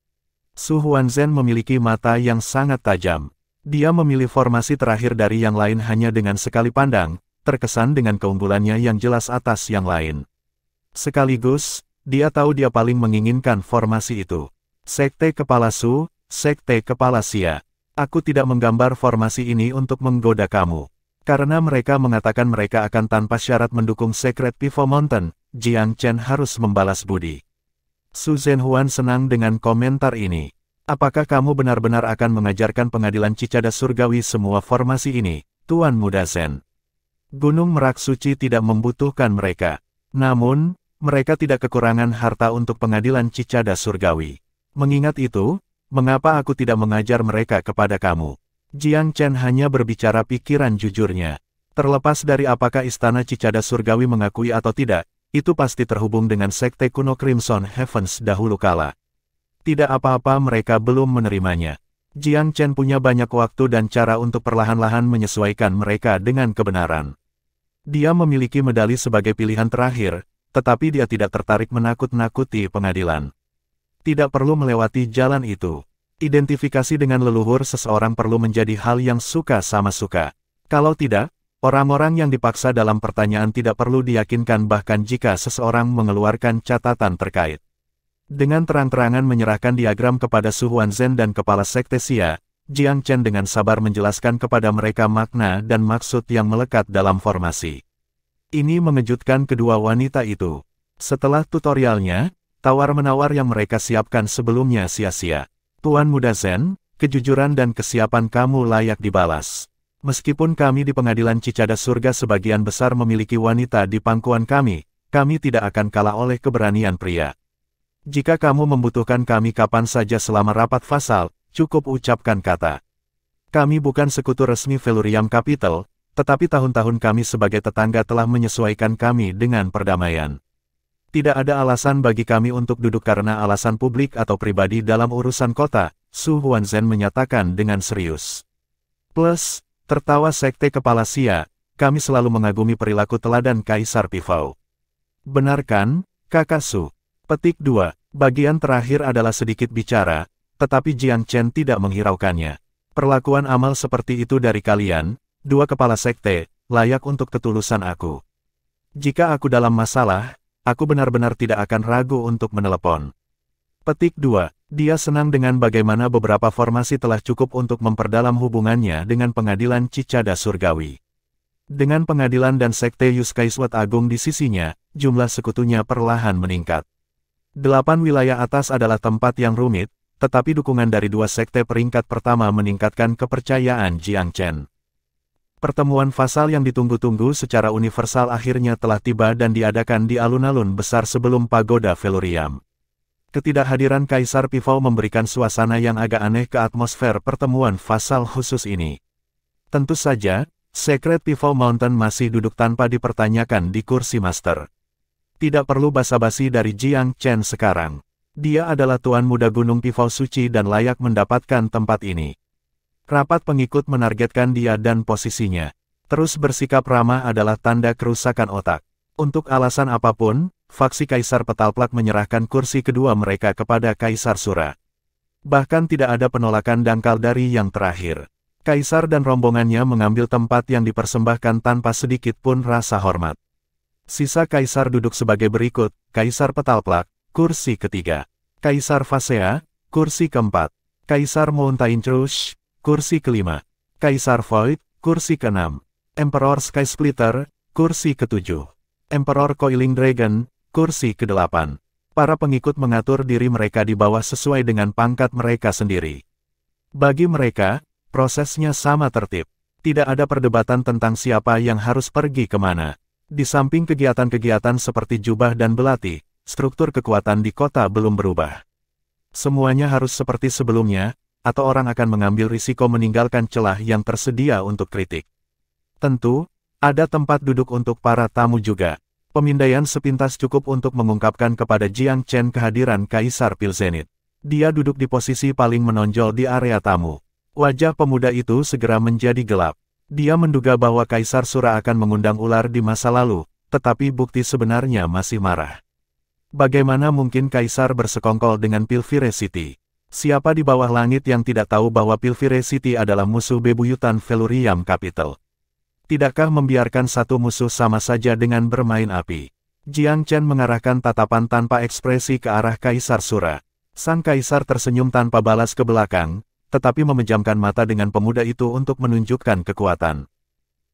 S1: Su Huanzhen memiliki mata yang sangat tajam. Dia memilih formasi terakhir dari yang lain hanya dengan sekali pandang, terkesan dengan keunggulannya yang jelas atas yang lain. Sekaligus, dia tahu dia paling menginginkan formasi itu. Sekte Kepala Su, Sekte Kepala Xia. Aku tidak menggambar formasi ini untuk menggoda kamu. Karena mereka mengatakan mereka akan tanpa syarat mendukung Secret Pivot Mountain, Jiang Chen harus membalas budi. Su Zhenhuan senang dengan komentar ini. Apakah kamu benar-benar akan mengajarkan pengadilan Cicada Surgawi semua formasi ini, Tuan Muda Zen? Gunung Merak Suci tidak membutuhkan mereka. Namun, mereka tidak kekurangan harta untuk pengadilan Cicada Surgawi. Mengingat itu, mengapa aku tidak mengajar mereka kepada kamu? Jiang Chen hanya berbicara pikiran jujurnya. Terlepas dari apakah Istana Cicada Surgawi mengakui atau tidak, itu pasti terhubung dengan Sekte Kuno Crimson Heavens dahulu kala. Tidak apa-apa mereka belum menerimanya. Jiang Chen punya banyak waktu dan cara untuk perlahan-lahan menyesuaikan mereka dengan kebenaran. Dia memiliki medali sebagai pilihan terakhir, tetapi dia tidak tertarik menakut-nakuti pengadilan. Tidak perlu melewati jalan itu. Identifikasi dengan leluhur seseorang perlu menjadi hal yang suka sama suka. Kalau tidak, orang-orang yang dipaksa dalam pertanyaan tidak perlu diyakinkan bahkan jika seseorang mengeluarkan catatan terkait. Dengan terang-terangan menyerahkan diagram kepada Su Huanzhen dan kepala sekte Xia, Jiang Chen dengan sabar menjelaskan kepada mereka makna dan maksud yang melekat dalam formasi. Ini mengejutkan kedua wanita itu. Setelah tutorialnya, tawar-menawar yang mereka siapkan sebelumnya sia-sia. Tuan Muda Zen, kejujuran dan kesiapan kamu layak dibalas. Meskipun kami di pengadilan Cicada Surga sebagian besar memiliki wanita di pangkuan kami tidak akan kalah oleh keberanian pria. Jika kamu membutuhkan kami kapan saja selama rapat fasal, cukup ucapkan kata. Kami bukan sekutu resmi Felurium Capital, tetapi tahun-tahun kami sebagai tetangga telah menyesuaikan kami dengan perdamaian. Tidak ada alasan bagi kami untuk duduk karena alasan publik atau pribadi dalam urusan kota, Su Huanzhen menyatakan dengan serius. Plus, tertawa sekte kepala Xia, kami selalu mengagumi perilaku teladan Kaisar Pifao. Benar kan, Kakak Su? Petik 2. Bagian terakhir adalah sedikit bicara, tetapi Jiang Chen tidak menghiraukannya. Perlakuan amal seperti itu dari kalian, dua kepala sekte, layak untuk ketulusan aku. Jika aku dalam masalah, aku benar-benar tidak akan ragu untuk menelepon. Petik 2. Dia senang dengan bagaimana beberapa formasi telah cukup untuk memperdalam hubungannya dengan pengadilan Cicada Surgawi. Dengan pengadilan dan sekte Yuskaiswat Agung di sisinya, jumlah sekutunya perlahan meningkat. 8 wilayah atas adalah tempat yang rumit, tetapi dukungan dari dua sekte peringkat pertama meningkatkan kepercayaan Jiang Chen. Pertemuan fasal yang ditunggu-tunggu secara universal akhirnya telah tiba dan diadakan di alun-alun besar sebelum pagoda Felurium. Ketidakhadiran Kaisar Pifao memberikan suasana yang agak aneh ke atmosfer pertemuan fasal khusus ini. Tentu saja, Secret Pifao Mountain masih duduk tanpa dipertanyakan di kursi master. Tidak perlu basa-basi dari Jiang Chen sekarang. Dia adalah Tuan Muda Gunung Pifao Suci dan layak mendapatkan tempat ini. Rapat pengikut menargetkan dia dan posisinya. Terus bersikap ramah adalah tanda kerusakan otak. Untuk alasan apapun, faksi Kaisar Petalplak menyerahkan kursi kedua mereka kepada Kaisar Sura. Bahkan tidak ada penolakan dangkal dari yang terakhir. Kaisar dan rombongannya mengambil tempat yang dipersembahkan tanpa sedikit pun rasa hormat. Sisa Kaisar duduk sebagai berikut, Kaisar Petalplak, kursi ketiga. Kaisar Fasea, kursi keempat. Kaisar Mountain Trush, kursi kelima. Kaisar Void, kursi keenam. Emperor Sky Splitter, kursi ketujuh. Emperor Coiling Dragon, kursi kedelapan. Para pengikut mengatur diri mereka di bawah sesuai dengan pangkat mereka sendiri. Bagi mereka, prosesnya sama tertib. Tidak ada perdebatan tentang siapa yang harus pergi kemana. Di samping kegiatan-kegiatan seperti jubah dan belati, struktur kekuatan di kota belum berubah. Semuanya harus seperti sebelumnya, atau orang akan mengambil risiko meninggalkan celah yang tersedia untuk kritik. Tentu, ada tempat duduk untuk para tamu juga. Pemindaian sepintas cukup untuk mengungkapkan kepada Jiang Chen kehadiran Kaisar Pilzenit. Dia duduk di posisi paling menonjol di area tamu. Wajah pemuda itu segera menjadi gelap. Dia menduga bahwa Kaisar Sura akan mengundang ular di masa lalu, tetapi bukti sebenarnya masih marah. Bagaimana mungkin Kaisar bersekongkol dengan Pilvire City? Siapa di bawah langit yang tidak tahu bahwa Pilvire City adalah musuh bebuyutan Felurium Capital? Tidakkah membiarkan satu musuh sama saja dengan bermain api? Jiang Chen mengarahkan tatapan tanpa ekspresi ke arah Kaisar Sura. Sang Kaisar tersenyum tanpa balas ke belakang, tetapi memejamkan mata dengan pemuda itu untuk menunjukkan kekuatan.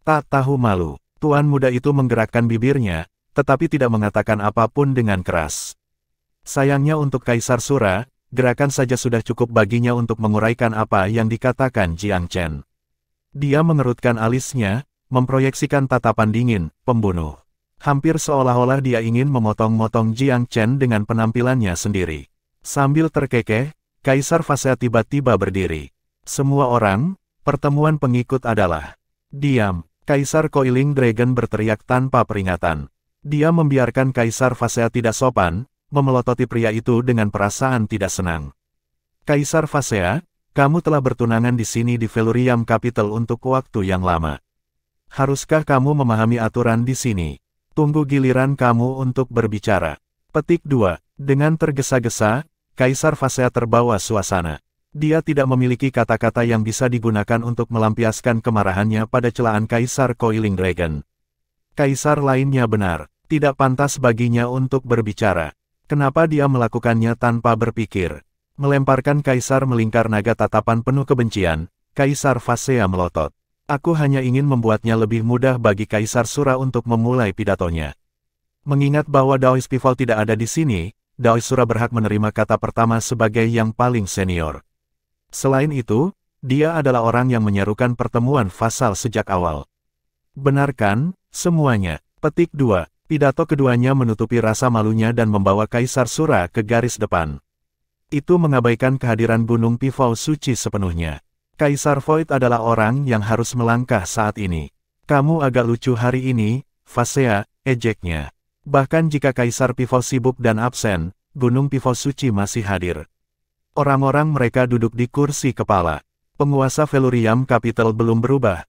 S1: Tak tahu malu, tuan muda itu menggerakkan bibirnya, tetapi tidak mengatakan apapun dengan keras. Sayangnya untuk Kaisar Sura, gerakan saja sudah cukup baginya untuk menguraikan apa yang dikatakan Jiang Chen. Dia mengerutkan alisnya, memproyeksikan tatapan dingin, pembunuh. Hampir seolah-olah dia ingin memotong-motong Jiang Chen dengan penampilannya sendiri. Sambil terkekeh, Kaisar Fasea tiba-tiba berdiri. Semua orang, pertemuan pengikut adalah. Diam, Kaisar Coiling Dragon berteriak tanpa peringatan. Dia membiarkan Kaisar Fasea tidak sopan, memelototi pria itu dengan perasaan tidak senang. Kaisar Fasea, kamu telah bertunangan di sini di Felurium Capital untuk waktu yang lama. Haruskah kamu memahami aturan di sini? Tunggu giliran kamu untuk berbicara. Petik 2. Dengan tergesa-gesa, Kaisar Phasea terbawa suasana. Dia tidak memiliki kata-kata yang bisa digunakan untuk melampiaskan kemarahannya pada celaan Kaisar Coiling Dragon. Kaisar lainnya benar, tidak pantas baginya untuk berbicara. Kenapa dia melakukannya tanpa berpikir? Melemparkan Kaisar melingkar naga tatapan penuh kebencian, Kaisar Phasea melotot. Aku hanya ingin membuatnya lebih mudah bagi Kaisar Sura untuk memulai pidatonya. Mengingat bahwa Daois Pifal tidak ada di sini, Daois Sura berhak menerima kata pertama sebagai yang paling senior. Selain itu, dia adalah orang yang menyerukan pertemuan fasal sejak awal. Benarkan, semuanya. Petik 2. Pidato keduanya menutupi rasa malunya dan membawa Kaisar Sura ke garis depan. Itu mengabaikan kehadiran Gunung Pifau suci sepenuhnya. Kaisar Void adalah orang yang harus melangkah saat ini. Kamu agak lucu hari ini, Phasea, ejeknya. Bahkan jika Kaisar Pifau sibuk dan absen, Gunung Pifau suci masih hadir. Orang-orang mereka duduk di kursi kepala. Penguasa Velurium Capital belum berubah.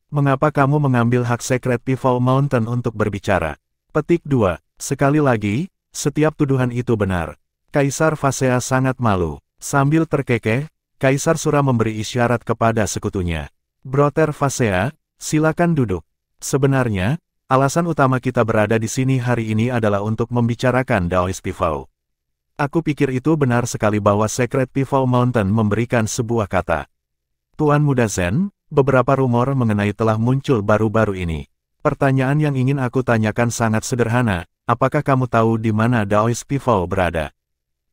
S1: Mengapa kamu mengambil hak Secret Pifau Mountain untuk berbicara? Petik 2. Sekali lagi, setiap tuduhan itu benar. Kaisar Phasea sangat malu. Sambil terkekeh, Kaisar Sura memberi isyarat kepada sekutunya. Brother Phasea, silakan duduk. Sebenarnya, alasan utama kita berada di sini hari ini adalah untuk membicarakan Daois Pifau. Aku pikir itu benar sekali bahwa Secret Pifau Mountain memberikan sebuah kata. Tuan Muda Zen, beberapa rumor mengenai telah muncul baru-baru ini. Pertanyaan yang ingin aku tanyakan sangat sederhana, apakah kamu tahu di mana Daois Pifau berada?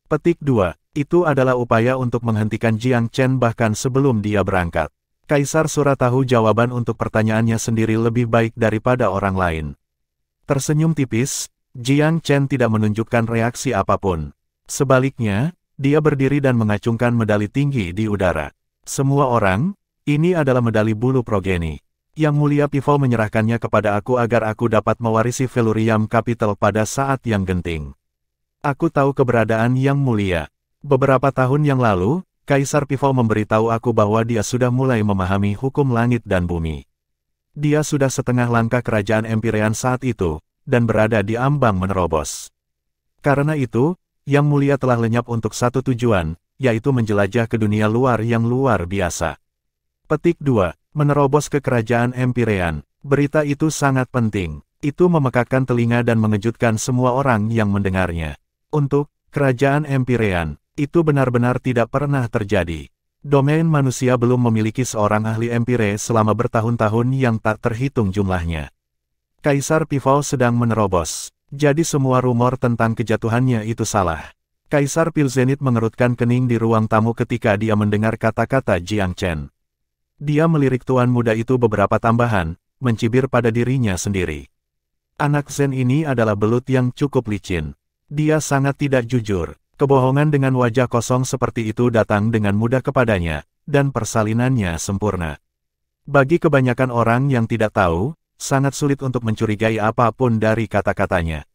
S1: Petik 2. Itu adalah upaya untuk menghentikan Jiang Chen bahkan sebelum dia berangkat. Kaisar Sura tahu jawaban untuk pertanyaannya sendiri lebih baik daripada orang lain. Tersenyum tipis, Jiang Chen tidak menunjukkan reaksi apapun. Sebaliknya, dia berdiri dan mengacungkan medali tinggi di udara. Semua orang, ini adalah medali bulu progeni. Yang Mulia Pifau menyerahkannya kepada aku agar aku dapat mewarisi Velurium Capital pada saat yang genting. Aku tahu keberadaan Yang Mulia. Beberapa tahun yang lalu, Kaisar Pifau memberitahu aku bahwa dia sudah mulai memahami hukum langit dan bumi. Dia sudah setengah langkah kerajaan Empyrean saat itu, dan berada di ambang menerobos. Karena itu, Yang Mulia telah lenyap untuk satu tujuan, yaitu menjelajah ke dunia luar yang luar biasa. Petik 2. Menerobos ke kerajaan Empyrean. Berita itu sangat penting. Itu memekakkan telinga dan mengejutkan semua orang yang mendengarnya. Untuk kerajaan Empyrean, itu benar-benar tidak pernah terjadi. Domain manusia belum memiliki seorang ahli Empyre selama bertahun-tahun yang tak terhitung jumlahnya. Kaisar Pifau sedang menerobos. Jadi semua rumor tentang kejatuhannya itu salah. Kaisar Pilzenit mengerutkan kening di ruang tamu ketika dia mendengar kata-kata Jiang Chen. Dia melirik tuan muda itu beberapa tambahan, mencibir pada dirinya sendiri. Anak Zen ini adalah belut yang cukup licin. Dia sangat tidak jujur. Kebohongan dengan wajah kosong seperti itu datang dengan mudah kepadanya, dan persalinannya sempurna. Bagi kebanyakan orang yang tidak tahu, sangat sulit untuk mencurigai apapun dari kata-katanya.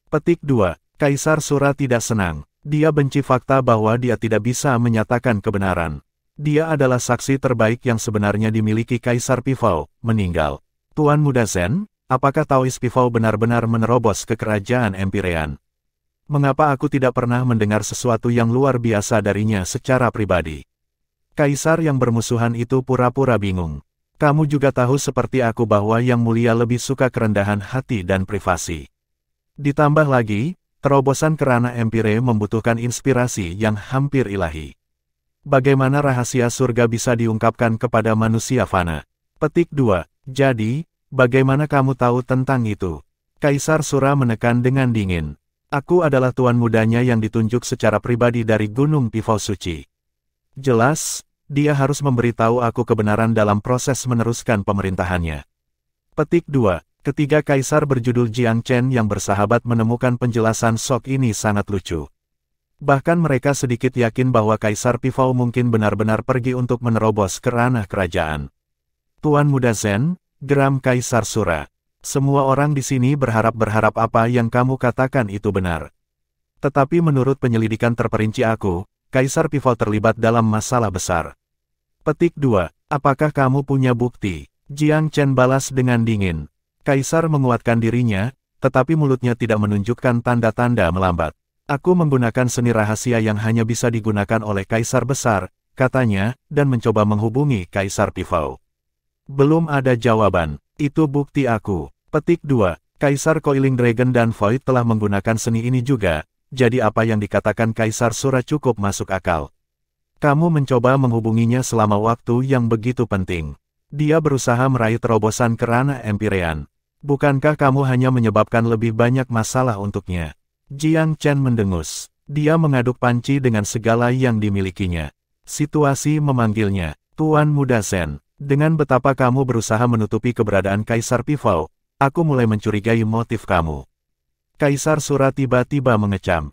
S1: Petik 2. Kaisar Sura tidak senang. Dia benci fakta bahwa dia tidak bisa menyatakan kebenaran. Dia adalah saksi terbaik yang sebenarnya dimiliki Kaisar Pifau, meninggal. Tuan Muda Zen, apakah Daois Pifau benar-benar menerobos ke kerajaan Empyrean? Mengapa aku tidak pernah mendengar sesuatu yang luar biasa darinya secara pribadi? Kaisar yang bermusuhan itu pura-pura bingung. Kamu juga tahu seperti aku bahwa Yang Mulia lebih suka kerendahan hati dan privasi. Ditambah lagi, terobosan ke ranah Empyre membutuhkan inspirasi yang hampir ilahi. Bagaimana rahasia surga bisa diungkapkan kepada manusia fana? Petik 2. Jadi, bagaimana kamu tahu tentang itu? Kaisar Sura menekan dengan dingin. Aku adalah tuan mudanya yang ditunjuk secara pribadi dari Gunung Pifau Suci. Jelas, dia harus memberitahu aku kebenaran dalam proses meneruskan pemerintahannya. Petik 2. Ketiga kaisar berjudul Jiang Chen yang bersahabat menemukan penjelasan Sok ini sangat lucu. Bahkan mereka sedikit yakin bahwa Kaisar Pifau mungkin benar-benar pergi untuk menerobos ke ranah kerajaan. Tuan Muda Zen, geram Kaisar Sura. Semua orang di sini berharap apa yang kamu katakan itu benar. Tetapi menurut penyelidikan terperinci aku, Kaisar Pifau terlibat dalam masalah besar. Petik 2. Apakah kamu punya bukti? Jiang Chen balas dengan dingin. Kaisar menguatkan dirinya, tetapi mulutnya tidak menunjukkan tanda-tanda melambat. Aku menggunakan seni rahasia yang hanya bisa digunakan oleh Kaisar Besar, katanya, dan mencoba menghubungi Kaisar Pifau. Belum ada jawaban. Itu bukti aku. Petik 2. Kaisar Coiling Dragon dan Void telah menggunakan seni ini juga, jadi apa yang dikatakan Kaisar Sura cukup masuk akal. Kamu mencoba menghubunginya selama waktu yang begitu penting. Dia berusaha meraih terobosan ke ranah Empyrean. Bukankah kamu hanya menyebabkan lebih banyak masalah untuknya? Jiang Chen mendengus. Dia mengaduk panci dengan segala yang dimilikinya. Situasi memanggilnya, Tuan Muda Zen. Dengan betapa kamu berusaha menutupi keberadaan Kaisar Pifau, aku mulai mencurigai motif kamu. Kaisar Sura tiba-tiba mengecam.